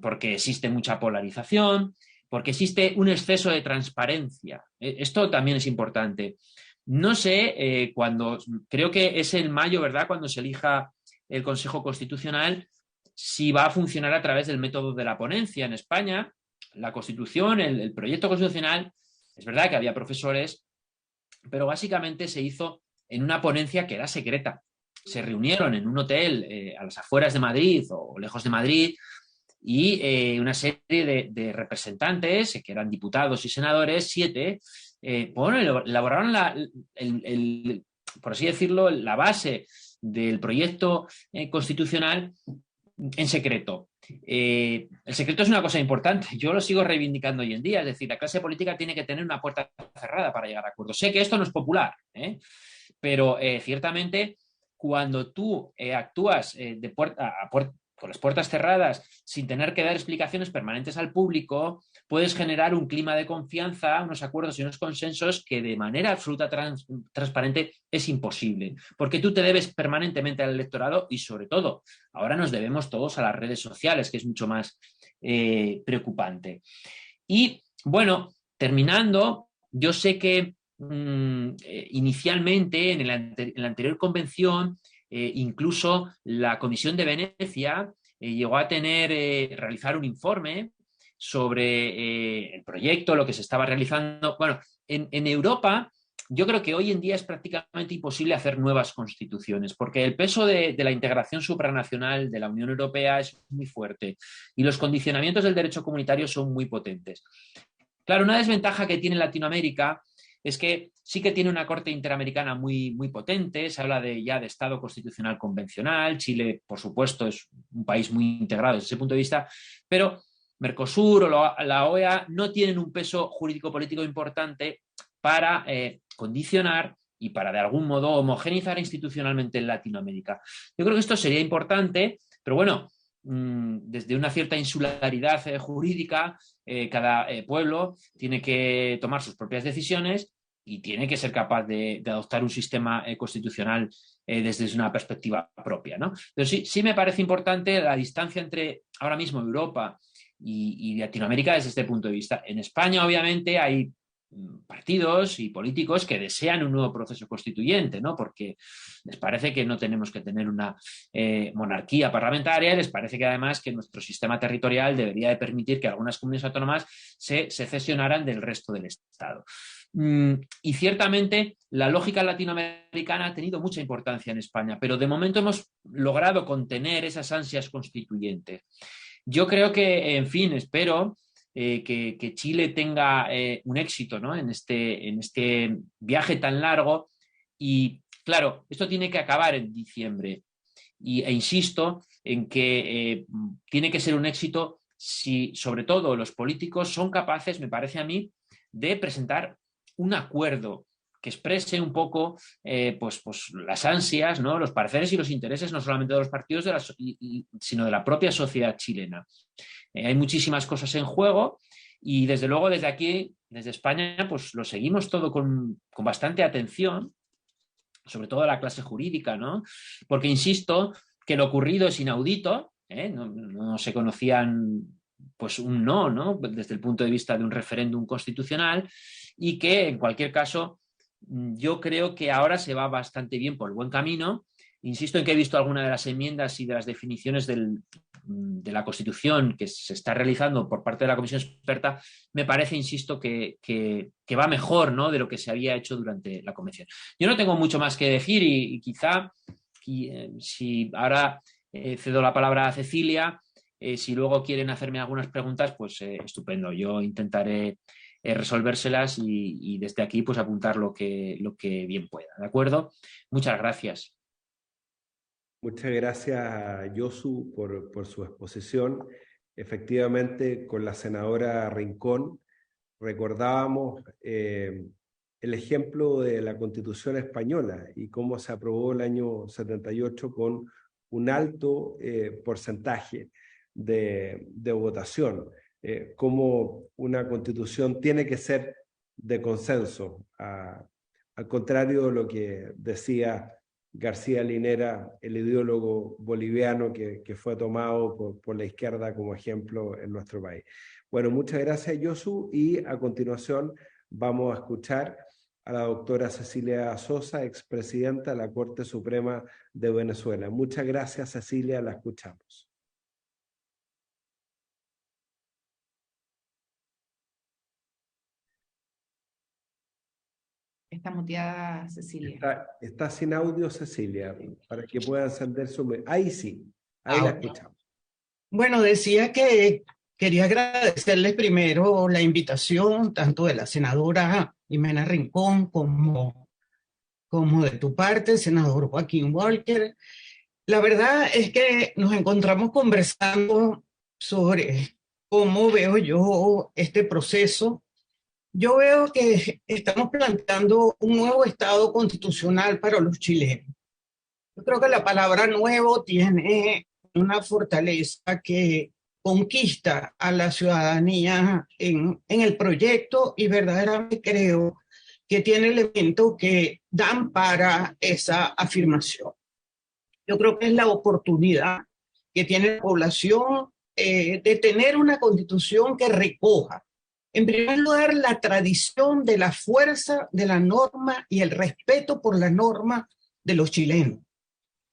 Porque existe mucha polarización, porque existe un exceso de transparencia. Esto también es importante. No sé, creo que es en mayo, ¿verdad?, cuando se elija el Consejo Constitucional, si va a funcionar a través del método de la ponencia. En España, la Constitución, el proyecto constitucional, es verdad que había profesores, pero básicamente se hizo en una ponencia que era secreta. se reunieron en un hotel a las afueras de Madrid o lejos de Madrid y una serie de representantes, que eran diputados y senadores, 7, bueno, elaboraron por así decirlo, la base del proyecto constitucional en secreto. El secreto es una cosa importante, yo lo sigo reivindicando hoy en día, es decir, la clase política tiene que tener una puerta cerrada para llegar a acuerdos. Sé que esto no es popular, pero ciertamente cuando tú actúas de puerta a puerta, con las puertas cerradas, sin tener que dar explicaciones permanentes al público, puedes generar un clima de confianza, unos acuerdos y unos consensos que de manera absoluta transparente es imposible, porque tú te debes permanentemente al electorado y sobre todo, ahora nos debemos todos a las redes sociales, que es mucho más preocupante. Y bueno, terminando, yo sé que inicialmente en la anterior convención, incluso la Comisión de Venecia llegó a realizar un informe sobre el proyecto, lo que se estaba realizando. Bueno, en Europa yo creo que hoy en día es prácticamente imposible hacer nuevas constituciones, porque el peso de la integración supranacional de la Unión Europea es muy fuerte y los condicionamientos del derecho comunitario son muy potentes. Claro, una desventaja que tiene Latinoamérica es que sí que tiene una corte interamericana muy, muy potente, se habla ya de Estado constitucional convencional, Chile, por supuesto, es un país muy integrado desde ese punto de vista, pero Mercosur o la OEA no tienen un peso jurídico-político importante para condicionar y para de algún modo homogeneizar institucionalmente en Latinoamérica. Yo creo que esto sería importante, pero bueno, desde una cierta insularidad jurídica, cada pueblo tiene que tomar sus propias decisiones y tiene que ser capaz de adoptar un sistema constitucional desde una perspectiva propia, ¿no? Pero sí me parece importante la distancia entre ahora mismo Europa y Latinoamérica desde este punto de vista. En España, obviamente, hay partidos y políticos que desean un nuevo proceso constituyente, ¿no? Porque les parece que no tenemos que tener una monarquía parlamentaria, les parece que además que nuestro sistema territorial debería de permitir que algunas comunidades autónomas se cesionaran del resto del Estado. Y ciertamente la lógica latinoamericana ha tenido mucha importancia en España, pero de momento hemos logrado contener esas ansias constituyentes. Yo creo que, en fin, espero que Chile tenga un éxito, ¿no? en este viaje tan largo y, claro, esto tiene que acabar en diciembre e insisto en que tiene que ser un éxito si, sobre todo, los políticos son capaces, me parece a mí, de presentar un acuerdo que exprese un poco pues las ansias, ¿no? Los pareceres y los intereses no solamente de los partidos, sino de la propia sociedad chilena. Hay muchísimas cosas en juego y desde luego desde aquí, desde España, pues lo seguimos todo con bastante atención, sobre todo la clase jurídica, ¿no? Porque insisto que lo ocurrido es inaudito, no se conocían pues un no, desde el punto de vista de un referéndum constitucional y que en cualquier caso yo creo que ahora se va bastante bien por el buen camino. Insisto en que he visto algunas de las enmiendas y de las definiciones de la Constitución que se está realizando por parte de la Comisión Experta, me parece, insisto, que va mejor, ¿no?, de lo que se había hecho durante la Convención. Yo no tengo mucho más que decir y quizá si ahora cedo la palabra a Cecilia, si luego quieren hacerme algunas preguntas, pues estupendo. Yo intentaré resolvérselas y desde aquí pues apuntar lo que bien pueda. ¿De acuerdo? Muchas gracias. Muchas gracias a Yosu por su exposición. Efectivamente, con la senadora Rincón recordábamos el ejemplo de la Constitución española y cómo se aprobó el año 78 con un alto porcentaje de votación, cómo una Constitución tiene que ser de consenso, al contrario de lo que decía García Linera, el ideólogo boliviano que fue tomado por la izquierda como ejemplo en nuestro país. Bueno, muchas gracias, Yosu, y a continuación vamos a escuchar a la doctora Cecilia Sosa, expresidenta de la Corte Suprema de Venezuela. Muchas gracias, Cecilia, la escuchamos. Está muteada Cecilia. Está sin audio Cecilia, para que pueda encender su... Ahí sí, ahí la escuchamos. Bueno, decía que quería agradecerles primero la invitación, tanto de la senadora Jimena Rincón como de tu parte, senador Joaquín Walker. La verdad es que nos encontramos conversando sobre cómo veo yo este proceso. Yo veo que estamos planteando un nuevo Estado constitucional para los chilenos. Yo creo que la palabra nuevo tiene una fortaleza que conquista a la ciudadanía en el proyecto y verdaderamente creo que tiene elementos que dan para esa afirmación. Yo creo que es la oportunidad que tiene la población de tener una constitución que recoja, en primer lugar, la tradición de la fuerza de la norma y el respeto por la norma de los chilenos.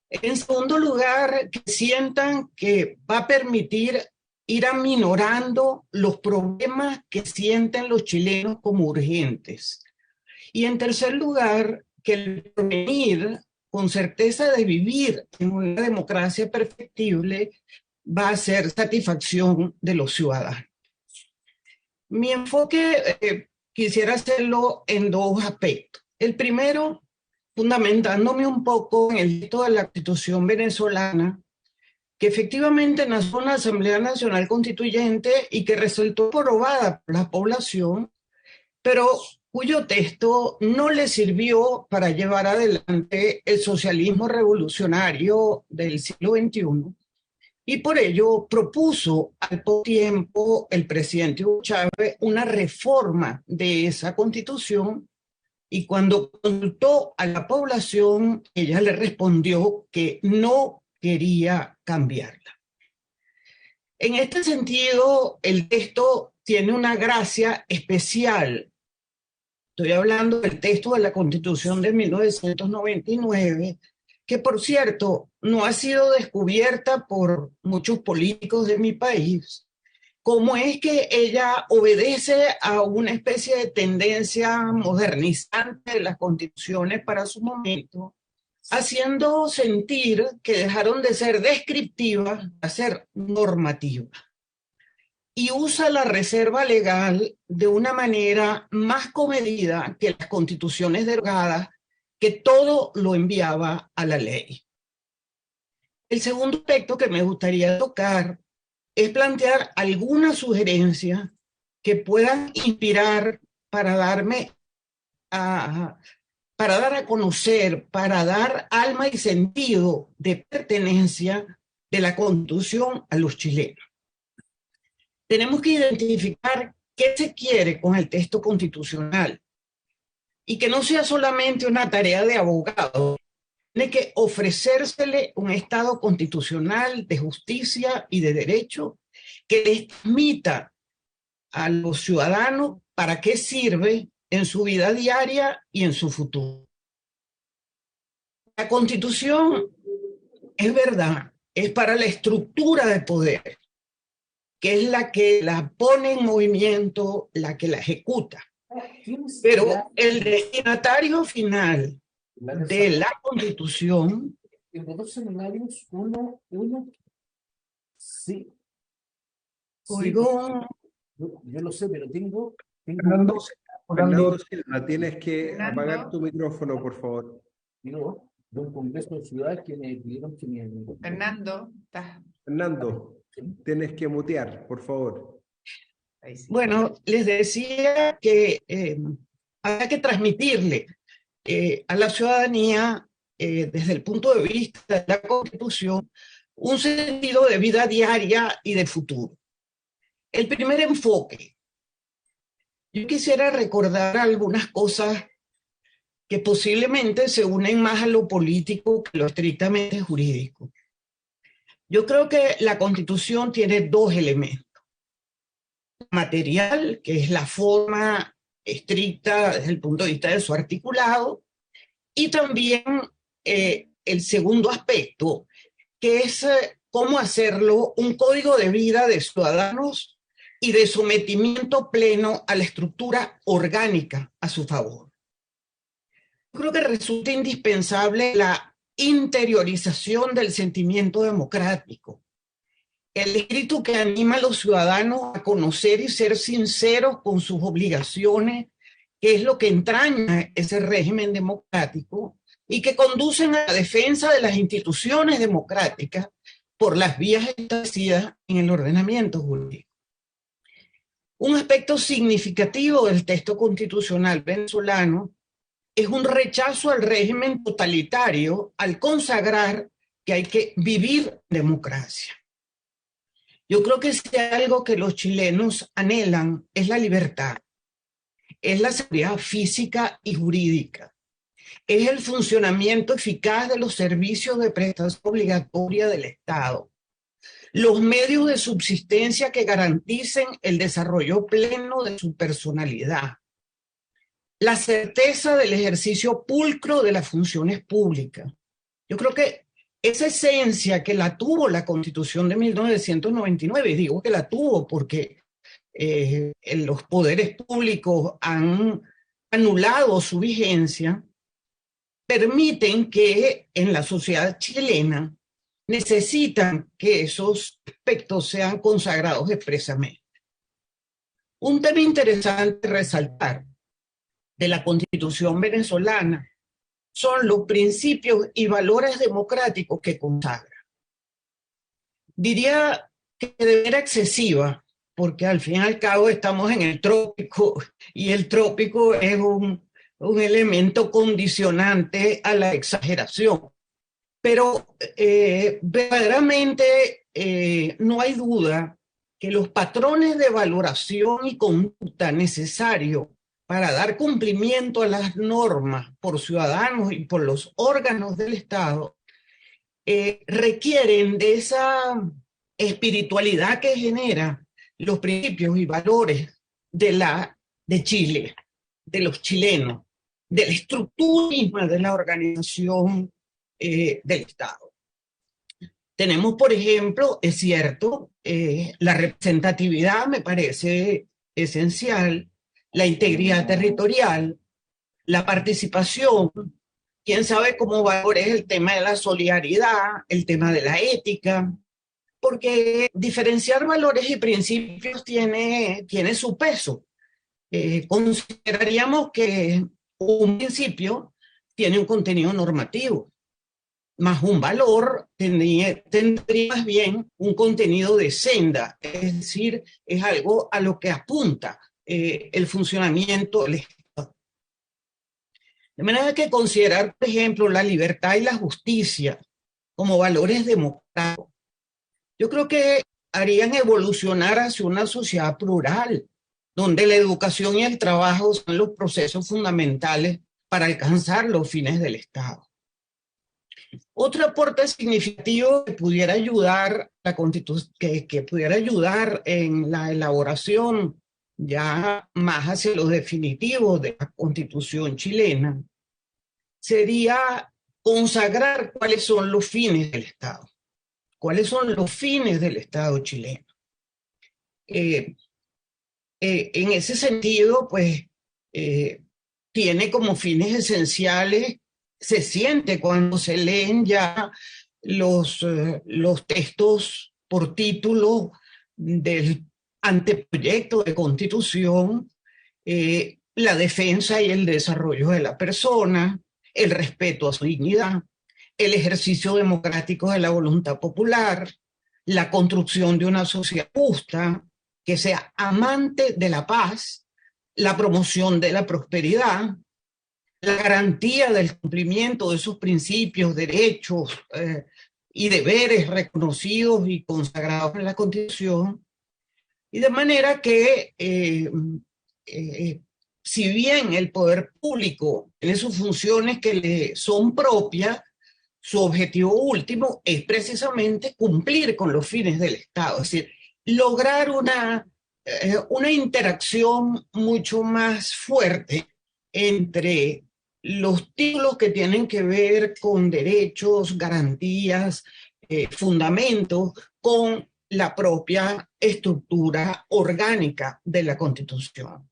En segundo lugar, que sientan que va a permitir ir aminorando los problemas que sienten los chilenos como urgentes. Y en tercer lugar, que el porvenir, con certeza de vivir en una democracia perfectible, va a ser satisfacción de los ciudadanos. Mi enfoque quisiera hacerlo en dos aspectos. El primero, fundamentándome un poco en el texto de la Constitución venezolana, que efectivamente nació una Asamblea Nacional Constituyente y que resultó aprobada por la población, pero cuyo texto no le sirvió para llevar adelante el socialismo revolucionario del siglo XXI. Y por ello propuso al poco tiempo el presidente Hugo Chávez una reforma de esa constitución, y cuando consultó a la población, ella le respondió que no quería cambiarla. En este sentido, el texto tiene una gracia especial. Estoy hablando del texto de la Constitución de 1999, que por cierto no ha sido descubierta por muchos políticos de mi país, como es que ella obedece a una especie de tendencia modernizante de las constituciones para su momento, haciendo sentir que dejaron de ser descriptivas a ser normativas. Y usa la reserva legal de una manera más comedida que las constituciones derogadas, que todo lo enviaba a la ley. El segundo aspecto que me gustaría tocar es plantear algunas sugerencias que puedan inspirar para dar a conocer, para dar alma y sentido de pertenencia de la Constitución a los chilenos. Tenemos que identificar qué se quiere con el texto constitucional y que no sea solamente una tarea de abogado. Tiene que ofrecérsele un Estado constitucional de justicia y de derecho que les transmita a los ciudadanos para qué sirve en su vida diaria y en su futuro. La Constitución, es verdad, es para la estructura de poder, que es la que la pone en movimiento, la que la ejecuta. Pero el destinatario final de la Constitución... En los dos seminarios, uno, sí. Oigo... Yo lo sé, pero tengo Fernando Silva, tienes que apagar tu micrófono, por favor. No, de un congreso de ciudades que me pidieron que me... Fernando, ¿estás? Fernando, tienes que mutear, por favor. Ahí sí. Bueno, les decía que hay que transmitirle a la ciudadanía, desde el punto de vista de la Constitución, un sentido de vida diaria y de futuro. El primer enfoque. Yo quisiera recordar algunas cosas que posiblemente se unen más a lo político que lo estrictamente jurídico. Yo creo que la Constitución tiene dos elementos. Material, que es la forma estricta desde el punto de vista de su articulado, y también el segundo aspecto, que es cómo hacerlo un código de vida de ciudadanos y de sometimiento pleno a la estructura orgánica a su favor. creo que resulta indispensable la interiorización del sentimiento democrático, el espíritu que anima a los ciudadanos a conocer y ser sinceros con sus obligaciones, que es lo que entraña ese régimen democrático y que conducen a la defensa de las instituciones democráticas por las vías establecidas en el ordenamiento jurídico. Un aspecto significativo del texto constitucional venezolano es un rechazo al régimen totalitario al consagrar que hay que vivir democracia. Yo creo que si hay algo que los chilenos anhelan es la libertad, es la seguridad física y jurídica, es el funcionamiento eficaz de los servicios de prestación obligatoria del Estado, los medios de subsistencia que garanticen el desarrollo pleno de su personalidad, la certeza del ejercicio pulcro de las funciones públicas. Yo creo que esa esencia que la tuvo la Constitución de 1999, digo que la tuvo porque los poderes públicos han anulado su vigencia, permiten que en la sociedad chilena necesitan que esos aspectos sean consagrados expresamente. Un tema interesante resaltar de la Constitución venezolana son los principios y valores democráticos que consagra. Diría que de manera excesiva, porque al fin y al cabo estamos en el trópico y el trópico es un elemento condicionante a la exageración. Pero verdaderamente no hay duda que los patrones de valoración y conducta necesarios para dar cumplimiento a las normas por ciudadanos y por los órganos del Estado requieren de esa espiritualidad que genera los principios y valores de Chile, de los chilenos, de la estructura misma de la organización del Estado. Tenemos, por ejemplo, es cierto, la representatividad me parece esencial, la integridad territorial, la participación, quién sabe cómo valores el tema de la solidaridad, el tema de la ética, porque diferenciar valores y principios tiene su peso. Consideraríamos que un principio tiene un contenido normativo, más un valor tendría más bien un contenido de senda, es decir, es algo a lo que apunta el funcionamiento del Estado. De manera que considerar, por ejemplo, la libertad y la justicia como valores democráticos, yo creo que harían evolucionar hacia una sociedad plural, donde la educación y el trabajo son los procesos fundamentales para alcanzar los fines del Estado. Otro aporte significativo que pudiera ayudar que pudiera ayudar en la elaboración ya más hacia los definitivos de la Constitución chilena sería consagrar cuáles son los fines del Estado. ¿Cuáles son los fines del Estado chileno? En ese sentido, pues, tiene como fines esenciales, se siente cuando se leen ya los textos por título del anteproyecto de Constitución, la defensa y el desarrollo de la persona, el respeto a su dignidad, el ejercicio democrático de la voluntad popular, la construcción de una sociedad justa, que sea amante de la paz, la promoción de la prosperidad, la garantía del cumplimiento de esos principios, derechos y deberes reconocidos y consagrados en la Constitución, y de manera que si bien el poder público tiene sus funciones que le son propias, su objetivo último es precisamente cumplir con los fines del Estado, es decir, lograr una interacción mucho más fuerte entre los títulos que tienen que ver con derechos, garantías, fundamentos, con la propia estructura orgánica de la Constitución.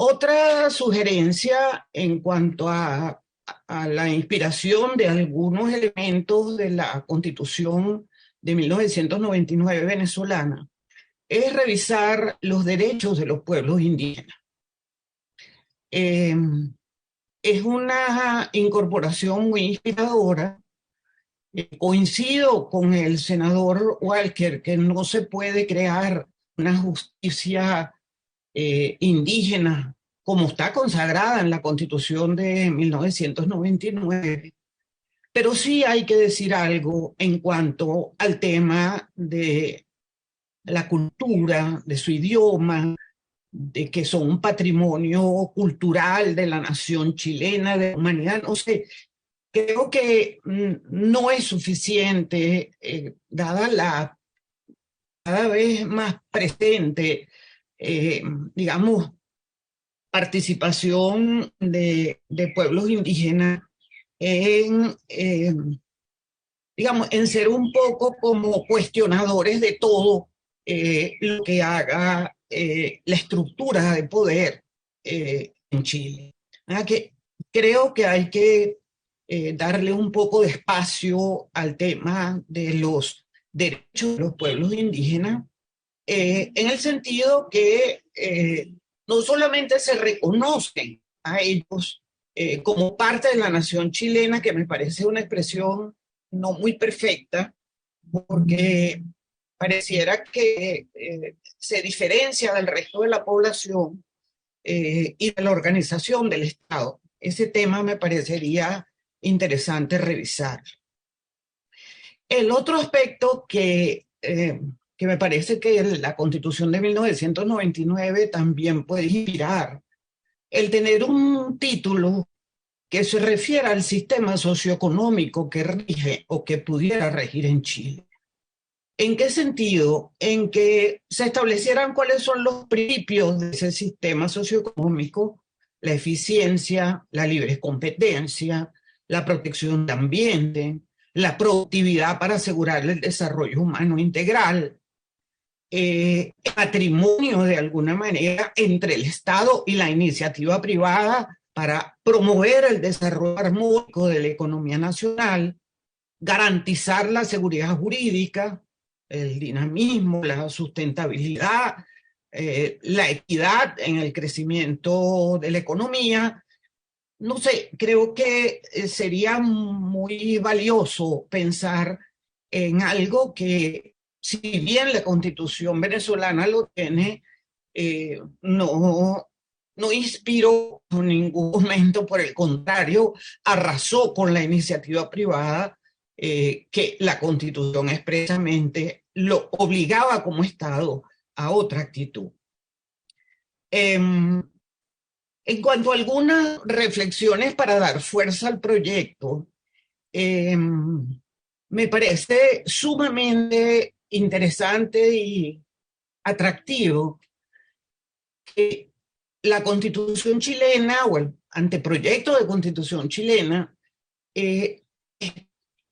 Otra sugerencia en cuanto a la inspiración de algunos elementos de la Constitución de 1999 venezolana es revisar los derechos de los pueblos indígenas. Es una incorporación muy inspiradora. Coincido con el senador Walker que no se puede crear una justicia indígena como está consagrada en la Constitución de 1999, pero sí hay que decir algo en cuanto al tema de la cultura, de su idioma, de que son un patrimonio cultural de la nación chilena, de la humanidad, no sé. Creo que no es suficiente, dada la cada vez más presente, digamos, participación de pueblos indígenas en, digamos, en ser un poco como cuestionadores de todo lo que haga la estructura de poder en Chile. Que creo que hay que darle un poco de espacio al tema de los derechos de los pueblos indígenas, en el sentido que no solamente se reconocen a ellos como parte de la nación chilena, que me parece una expresión no muy perfecta, porque pareciera que se diferencia del resto de la población y de la organización del Estado. Ese tema me parecería interesante revisar. El otro aspecto que me parece que la Constitución de 1999 también puede inspirar, el tener un título que se refiera al sistema socioeconómico que rige o que pudiera regir en Chile. ¿En qué sentido? En que se establecieran cuáles son los principios de ese sistema socioeconómico: la eficiencia, la libre competencia, la protección del ambiente, la productividad para asegurar el desarrollo humano integral, patrimonio de alguna manera entre el Estado y la iniciativa privada para promover el desarrollo armónico de la economía nacional, garantizar la seguridad jurídica, el dinamismo, la sustentabilidad, la equidad en el crecimiento de la economía. No sé, creo que sería muy valioso pensar en algo que, si bien la Constitución venezolana lo tiene, no inspiró en ningún momento, por el contrario, arrasó con la iniciativa privada, que la Constitución expresamente lo obligaba como Estado a otra actitud. En cuanto a algunas reflexiones para dar fuerza al proyecto, me parece sumamente interesante y atractivo que la Constitución chilena o el anteproyecto de Constitución chilena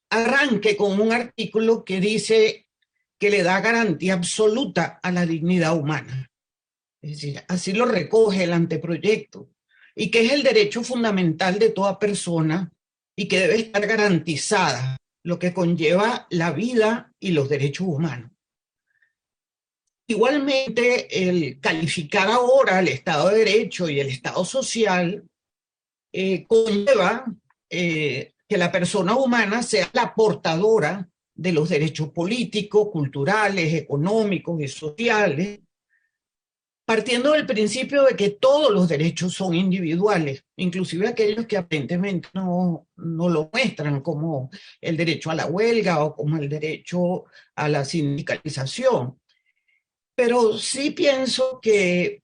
arranque con un artículo que dice que le da garantía absoluta a la dignidad humana. Es decir, así lo recoge el anteproyecto, y que es el derecho fundamental de toda persona y que debe estar garantizada, lo que conlleva la vida y los derechos humanos. Igualmente, el calificar ahora el Estado de Derecho y el Estado social conlleva que la persona humana sea la portadora de los derechos políticos, culturales, económicos y sociales, partiendo del principio de que todos los derechos son individuales, inclusive aquellos que aparentemente no lo muestran, como el derecho a la huelga o como el derecho a la sindicalización. Pero sí pienso que,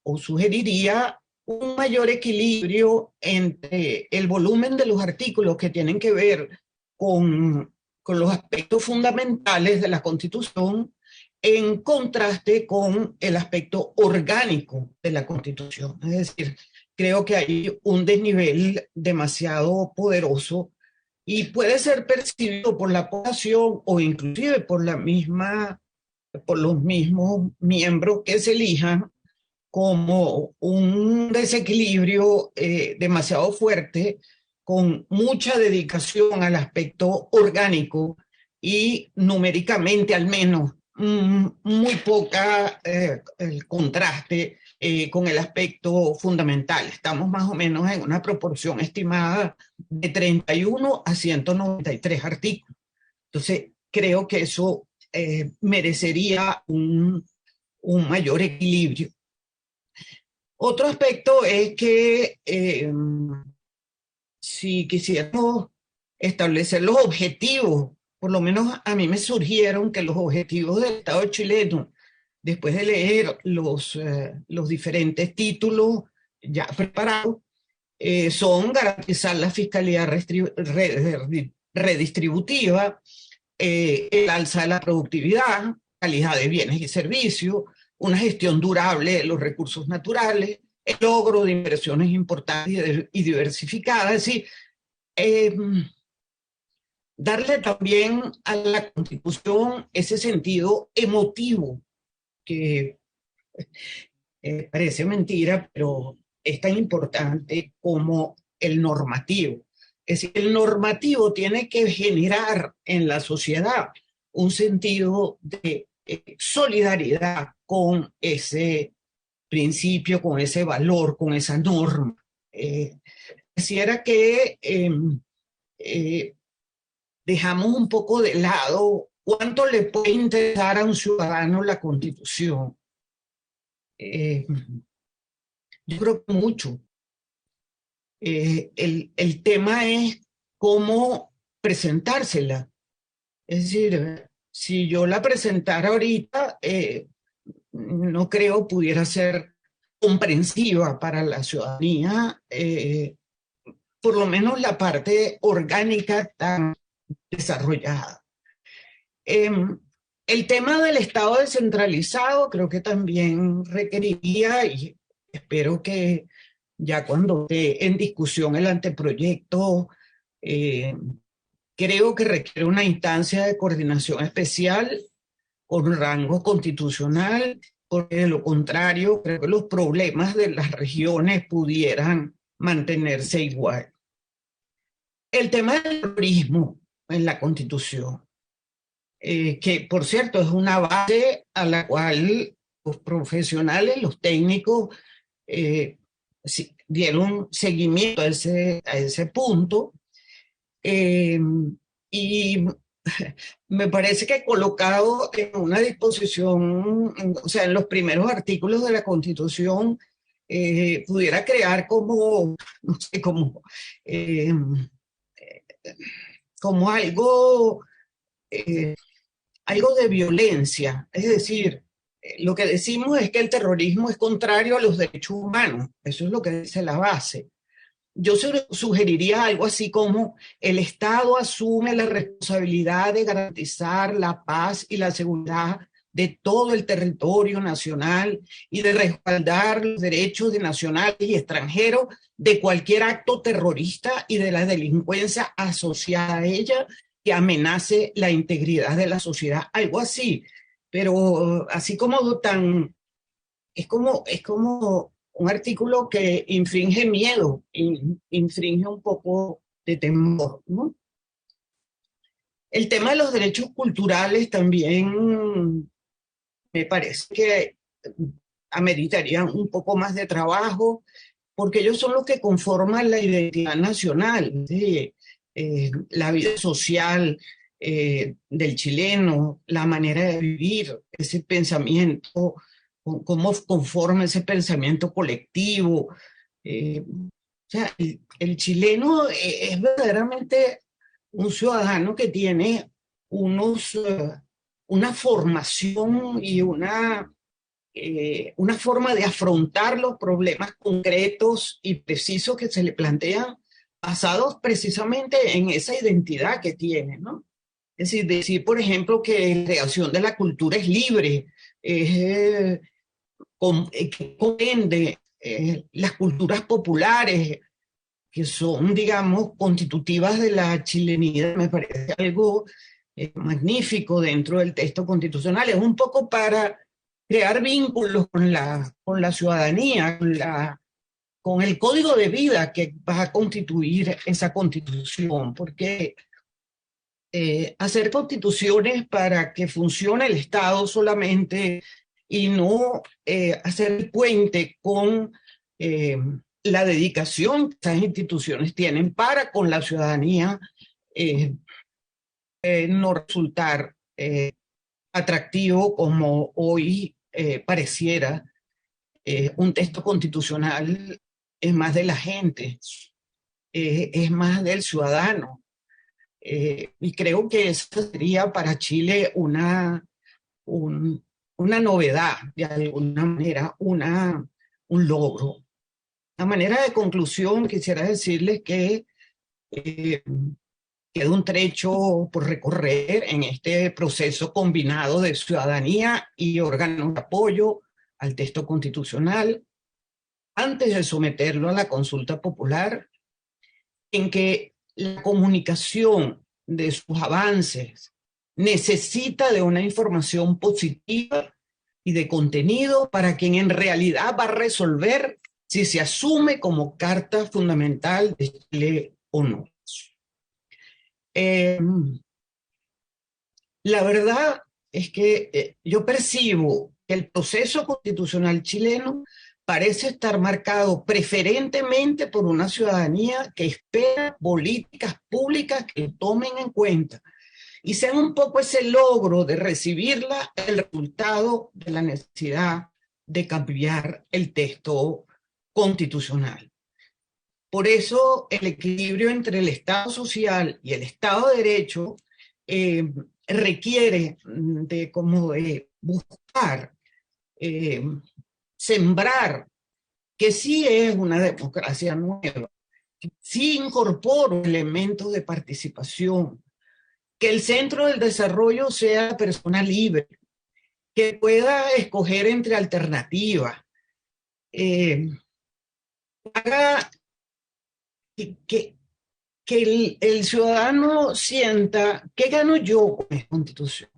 o sugeriría, un mayor equilibrio entre el volumen de los artículos que tienen que ver con los aspectos fundamentales de la Constitución, en contraste con el aspecto orgánico de la Constitución. Es decir, creo que hay un desnivel demasiado poderoso y puede ser percibido por la población o inclusive por los mismos miembros que se elijan como un desequilibrio demasiado fuerte, con mucha dedicación al aspecto orgánico y numéricamente al menos muy poca el contraste con el aspecto fundamental. Estamos más o menos en una proporción estimada de 31 a 193 artículos. Entonces, creo que eso merecería un mayor equilibrio. Otro aspecto es que si quisiéramos establecer los objetivos, por lo menos a mí me surgieron que los objetivos del Estado chileno, después de leer los diferentes títulos ya preparados, son garantizar la fiscalidad redistributiva, el alza de la productividad, calidad de bienes y servicios, una gestión durable de los recursos naturales, el logro de inversiones importantes y diversificadas. Es decir, darle también a la Constitución ese sentido emotivo que parece mentira, pero es tan importante como el normativo. Es decir, el normativo tiene que generar en la sociedad un sentido de solidaridad con ese principio, con ese valor, con esa norma. Quisiera que dejamos un poco de lado cuánto le puede interesar a un ciudadano la Constitución. Yo creo que mucho. El tema es cómo presentársela. Es decir, si yo la presentara ahorita, no creo pudiera ser comprensiva para la ciudadanía, por lo menos la parte orgánica tan desarrollada. El tema del Estado descentralizado creo que también requeriría, y espero que ya cuando esté en discusión el anteproyecto, creo que requiere una instancia de coordinación especial con rango constitucional, porque de lo contrario, creo que los problemas de las regiones pudieran mantenerse igual. El tema del terrorismo en la Constitución, que por cierto es una base a la cual los profesionales, los técnicos, dieron seguimiento a ese punto, y me parece que colocado en una disposición, o sea, en los primeros artículos de la Constitución, pudiera crear como, no sé, como algo de violencia. Es decir, lo que decimos es que el terrorismo es contrario a los derechos humanos. Eso es lo que dice la base. Yo sugeriría algo así como: el Estado asume la responsabilidad de garantizar la paz y la seguridad de todo el territorio nacional y de respaldar los derechos de nacionales y extranjeros de cualquier acto terrorista y de la delincuencia asociada a ella que amenace la integridad de la sociedad. Algo así, pero así como tan... Es como un artículo que infringe miedo, infringe un poco de temor, ¿no? El tema de los derechos culturales también me parece que ameritarían un poco más de trabajo, porque ellos son los que conforman la identidad nacional, ¿sí? La vida social del chileno, la manera de vivir, ese pensamiento, cómo conforma ese pensamiento colectivo. O sea, el chileno es verdaderamente un ciudadano que tiene una formación y una forma de afrontar los problemas concretos y precisos que se le plantean, basados precisamente en esa identidad que tiene, ¿no? Es decir, por ejemplo, que la creación de la cultura es libre, que comprende las culturas populares, que son, digamos, constitutivas de la chilenidad. Me parece algo magnífico dentro del texto constitucional. Es un poco para crear vínculos con la ciudadanía, con el código de vida que va a constituir esa constitución, porque hacer constituciones para que funcione el Estado solamente y no hacer el puente con la dedicación que esas instituciones tienen para con la ciudadanía, no resultar atractivo como hoy pareciera. Un texto constitucional es más de la gente, es más del ciudadano. Y creo que eso sería para Chile una novedad, de alguna manera, un logro. A manera de conclusión, quisiera decirles que queda un trecho por recorrer en este proceso combinado de ciudadanía y órganos de apoyo al texto constitucional, antes de someterlo a la consulta popular, en que la comunicación de sus avances necesita de una información positiva y de contenido para quien en realidad va a resolver si se asume como carta fundamental de Chile o no. La verdad es que yo percibo que el proceso constitucional chileno parece estar marcado preferentemente por una ciudadanía que espera políticas públicas que tomen en cuenta y sean un poco ese logro de recibirla el resultado de la necesidad de cambiar el texto constitucional. Por eso el equilibrio entre el Estado social y el Estado de Derecho requiere de buscar, sembrar, que sí es una democracia nueva, que sí incorpora elementos de participación, que el centro del desarrollo sea persona libre, que pueda escoger entre alternativas, haga que el ciudadano sienta, ¿qué gano yo con esta constitución?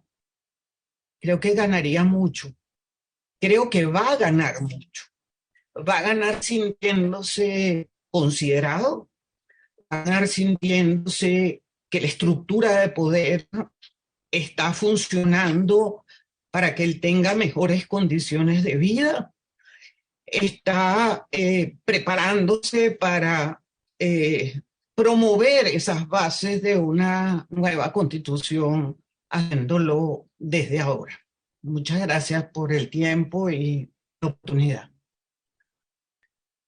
Creo que ganaría mucho. Creo que va a ganar mucho. Va a ganar sintiéndose considerado, va a ganar sintiéndose que la estructura de poder está funcionando para que él tenga mejores condiciones de vida, está preparándose para promover esas bases de una nueva constitución, haciéndolo desde ahora. Muchas gracias por el tiempo y la oportunidad.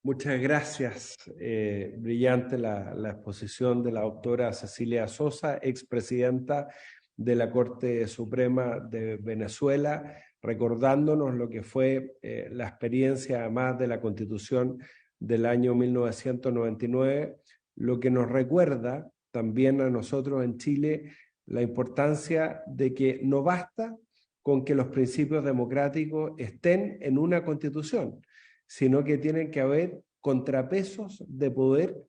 Muchas gracias. Brillante la exposición de la doctora Cecilia Sosa, expresidenta de la Corte Suprema de Venezuela, recordándonos lo que fue la experiencia además de la Constitución del año 1999, lo que nos recuerda también a nosotros en Chile la importancia de que no basta con que los principios democráticos estén en una Constitución, sino que tienen que haber contrapesos de poder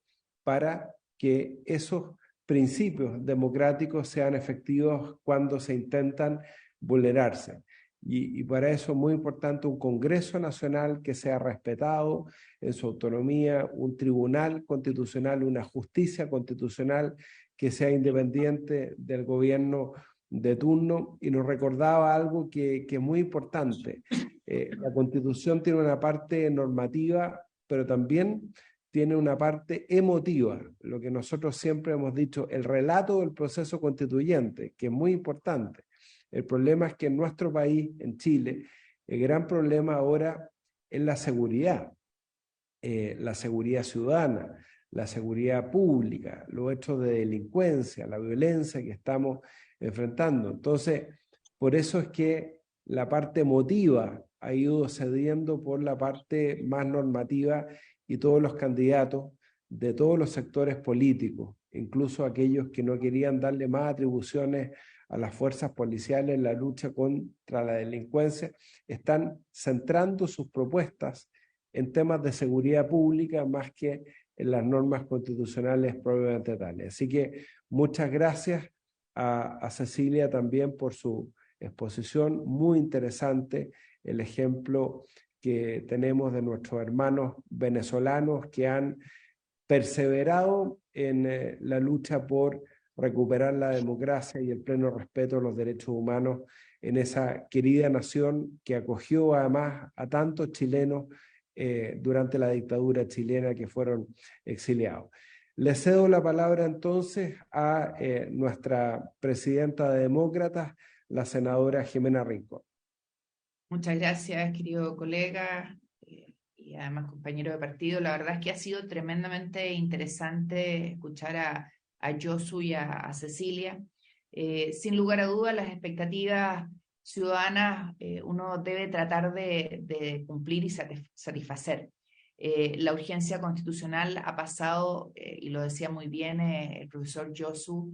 para que esos principios democráticos sean efectivos cuando se intentan vulnerarse. Y para eso es muy importante un Congreso Nacional que sea respetado en su autonomía, un tribunal constitucional, una justicia constitucional que sea independiente del gobierno de turno. Y nos recordaba algo que es muy importante. La Constitución tiene una parte normativa, pero también tiene una parte emotiva, lo que nosotros siempre hemos dicho, el relato del proceso constituyente, que es muy importante. El problema es que en nuestro país, en Chile, el gran problema ahora es la seguridad ciudadana, la seguridad pública, los hechos de delincuencia, la violencia que estamos enfrentando. Entonces, por eso es que la parte emotiva ha ido cediendo por la parte más normativa y todos los candidatos de todos los sectores políticos, incluso aquellos que no querían darle más atribuciones a las fuerzas policiales en la lucha contra la delincuencia, están centrando sus propuestas en temas de seguridad pública más que en las normas constitucionales propiamente tales. Así que muchas gracias a Cecilia también por su exposición, muy interesante el ejemplo que tenemos de nuestros hermanos venezolanos que han perseverado en la lucha por recuperar la democracia y el pleno respeto a los derechos humanos en esa querida nación que acogió además a tantos chilenos durante la dictadura chilena que fueron exiliados. Le cedo la palabra entonces a nuestra presidenta de Demócratas, la senadora Jimena Rincón. Muchas gracias, querido colega y además compañero de partido. La verdad es que ha sido tremendamente interesante escuchar a Yosu y a Cecilia. Sin lugar a dudas, las expectativas ciudadanas uno debe tratar de cumplir y satisfacer. La urgencia constitucional ha pasado, y lo decía muy bien el profesor Yosu,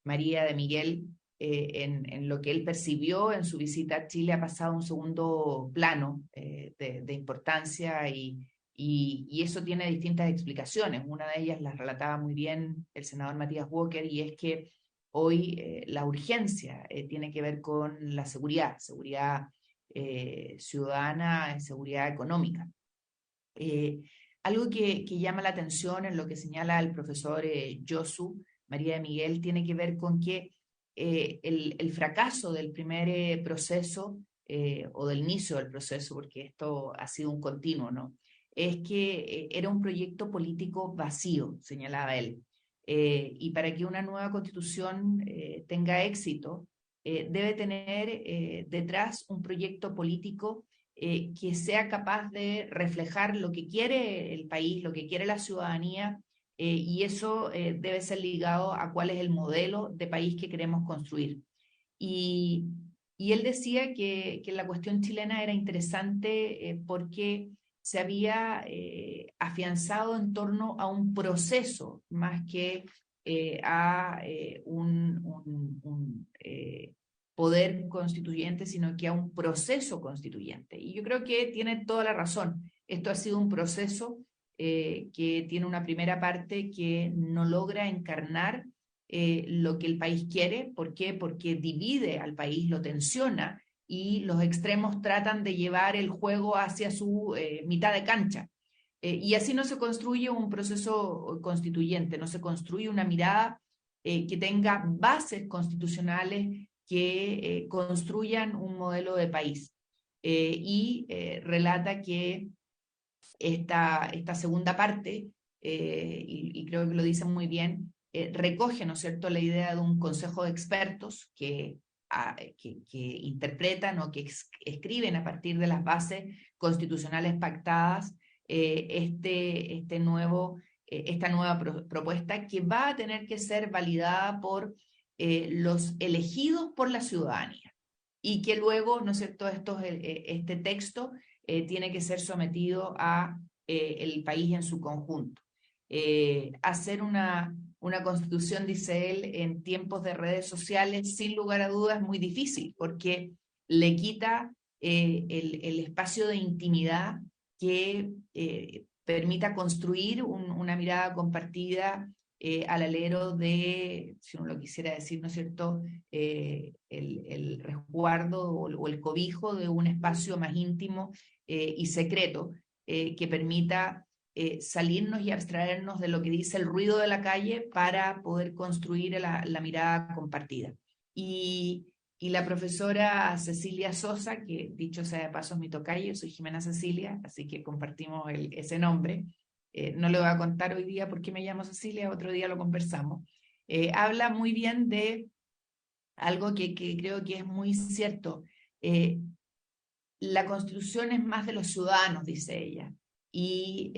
María de Miguel, en lo que él percibió en su visita a Chile ha pasado a un segundo plano de importancia y eso tiene distintas explicaciones. Una de ellas la relataba muy bien el senador Matías Walker y es que hoy la urgencia tiene que ver con la seguridad ciudadana, seguridad económica. Algo que llama la atención en lo que señala el profesor Yosu, María de Miguel, tiene que ver con que el fracaso del primer proceso o del inicio del proceso, porque esto ha sido un continuo, ¿no? Es que era un proyecto político vacío, señalaba él. Y para que una nueva constitución tenga éxito, debe tener detrás un proyecto político que sea capaz de reflejar lo que quiere el país, lo que quiere la ciudadanía, y eso debe ser ligado a cuál es el modelo de país que queremos construir. Y él decía que la cuestión chilena era interesante porque se había afianzado en torno a un proceso más que a un poder constituyente, sino que a un proceso constituyente. Y yo creo que tiene toda la razón. Esto ha sido un proceso que tiene una primera parte que no logra encarnar lo que el país quiere. ¿Por qué? Porque divide al país, lo tensiona y los extremos tratan de llevar el juego hacia su mitad de cancha. Y así no se construye un proceso constituyente, no se construye una mirada que tenga bases constitucionales que construyan un modelo de país. Relata que esta segunda parte, y creo que lo dice muy bien, recoge, ¿no es cierto?, la idea de un consejo de expertos que interpretan o que escriben a partir de las bases constitucionales pactadas esta nueva propuesta que va a tener que ser validada por los elegidos por la ciudadanía y que luego, ¿no es cierto?, este texto tiene que ser sometido a el país en su conjunto. Hacer una constitución, dice él, en tiempos de redes sociales, sin lugar a dudas, es muy difícil, porque le quita el espacio de intimidad que permita construir una mirada compartida al alero de, si uno lo quisiera decir, ¿no es cierto?, el resguardo o el cobijo de un espacio más íntimo y secreto que permita salirnos y abstraernos de lo que dice el ruido de la calle para poder construir la mirada compartida. Y la profesora Cecilia Sosa, que dicho sea de paso es mi tocayo, yo soy Jimena Cecilia, así que compartimos ese nombre. No le voy a contar hoy día por qué me llamo Cecilia, otro día lo conversamos. Habla muy bien de algo que creo que es muy cierto. La Constitución es más de los ciudadanos, dice ella, y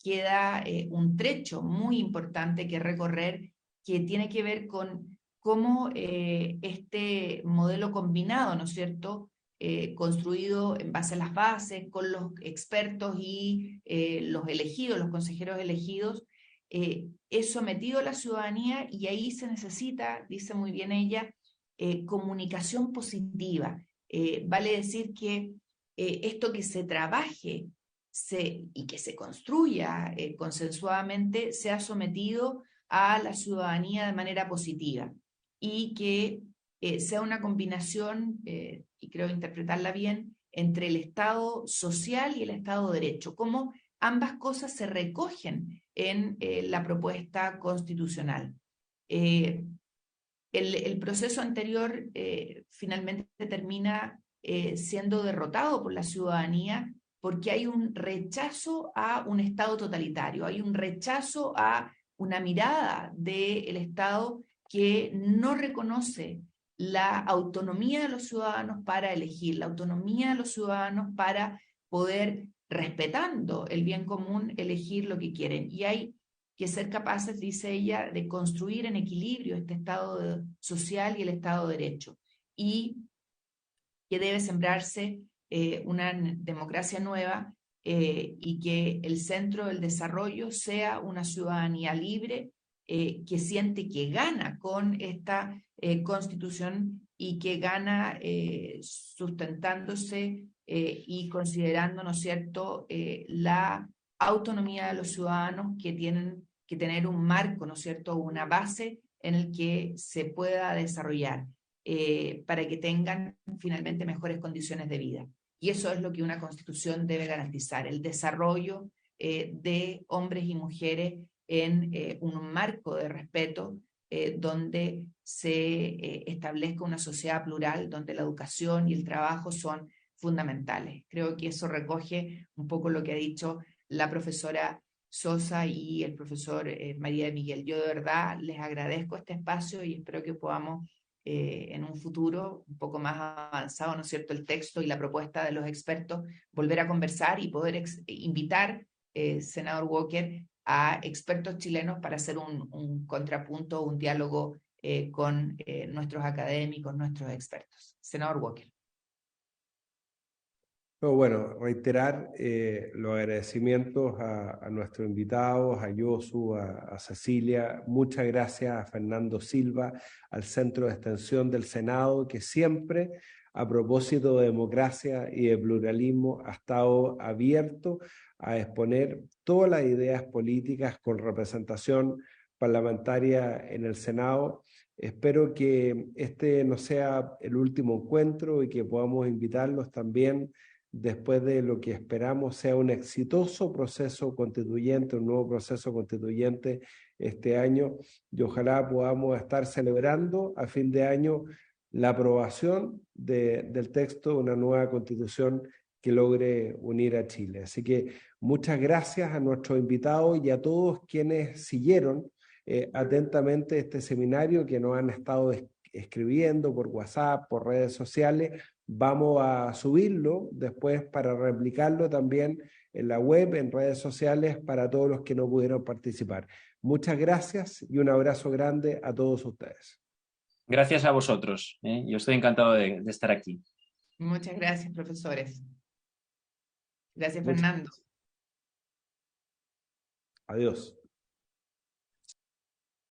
queda un trecho muy importante que recorrer que tiene que ver con cómo este modelo combinado, ¿no es cierto?, construido en base a las bases, con los expertos y los elegidos, los consejeros elegidos, es sometido a la ciudadanía y ahí se necesita, dice muy bien ella, comunicación positiva. Vale decir que esto que se trabaje y que se construya consensuadamente sea sometido a la ciudadanía de manera positiva y que sea una combinación, y creo interpretarla bien, entre el Estado social y el Estado de Derecho, cómo ambas cosas se recogen en la propuesta constitucional. El proceso anterior finalmente termina siendo derrotado por la ciudadanía porque hay un rechazo a un Estado totalitario, hay un rechazo a una mirada del Estado que no reconoce la autonomía de los ciudadanos para elegir, la autonomía de los ciudadanos para poder, respetando el bien común, elegir lo que quieren. Y hay que ser capaces, dice ella, de construir en equilibrio este Estado social y el Estado de Derecho. Y que debe sembrarse una democracia nueva y que el centro del desarrollo sea una ciudadanía libre que siente que gana con esta constitución y que gana sustentándose y considerando, ¿no es cierto?, la autonomía de los ciudadanos que tienen que tener un marco, ¿no es cierto?, una base en el que se pueda desarrollar. Para que tengan finalmente mejores condiciones de vida. Y eso es lo que una constitución debe garantizar, el desarrollo de hombres y mujeres en un marco de respeto donde se establezca una sociedad plural, donde la educación y el trabajo son fundamentales. Creo que eso recoge un poco lo que ha dicho la profesora Sosa y el profesor María de Miguel. Yo de verdad les agradezco este espacio y espero que podamos en un futuro un poco más avanzado, ¿no es cierto?, el texto y la propuesta de los expertos, volver a conversar y poder invitar, senador Walker, a expertos chilenos para hacer un contrapunto, un diálogo con nuestros académicos, nuestros expertos. Senador Walker. No, bueno, reiterar los agradecimientos a nuestros invitados, a Yosu, a Cecilia. Muchas gracias a Fernando Silva, al Centro de Extensión del Senado, que siempre, a propósito de democracia y de pluralismo, ha estado abierto a exponer todas las ideas políticas con representación parlamentaria en el Senado. Espero que este no sea el último encuentro y que podamos invitarlos también después de lo que esperamos sea un exitoso proceso constituyente, un nuevo proceso constituyente este año, y ojalá podamos estar celebrando a fin de año la aprobación del texto de una nueva constitución que logre unir a Chile. Así que muchas gracias a nuestros invitados y a todos quienes siguieron atentamente este seminario, que nos han estado escribiendo por WhatsApp, por redes sociales. Vamos a subirlo después para replicarlo también en la web, en redes sociales, para todos los que no pudieron participar. Muchas gracias y un abrazo grande a todos ustedes. Gracias a vosotros. Yo estoy encantado de estar aquí. Muchas gracias, profesores. Gracias, Fernando. Adiós.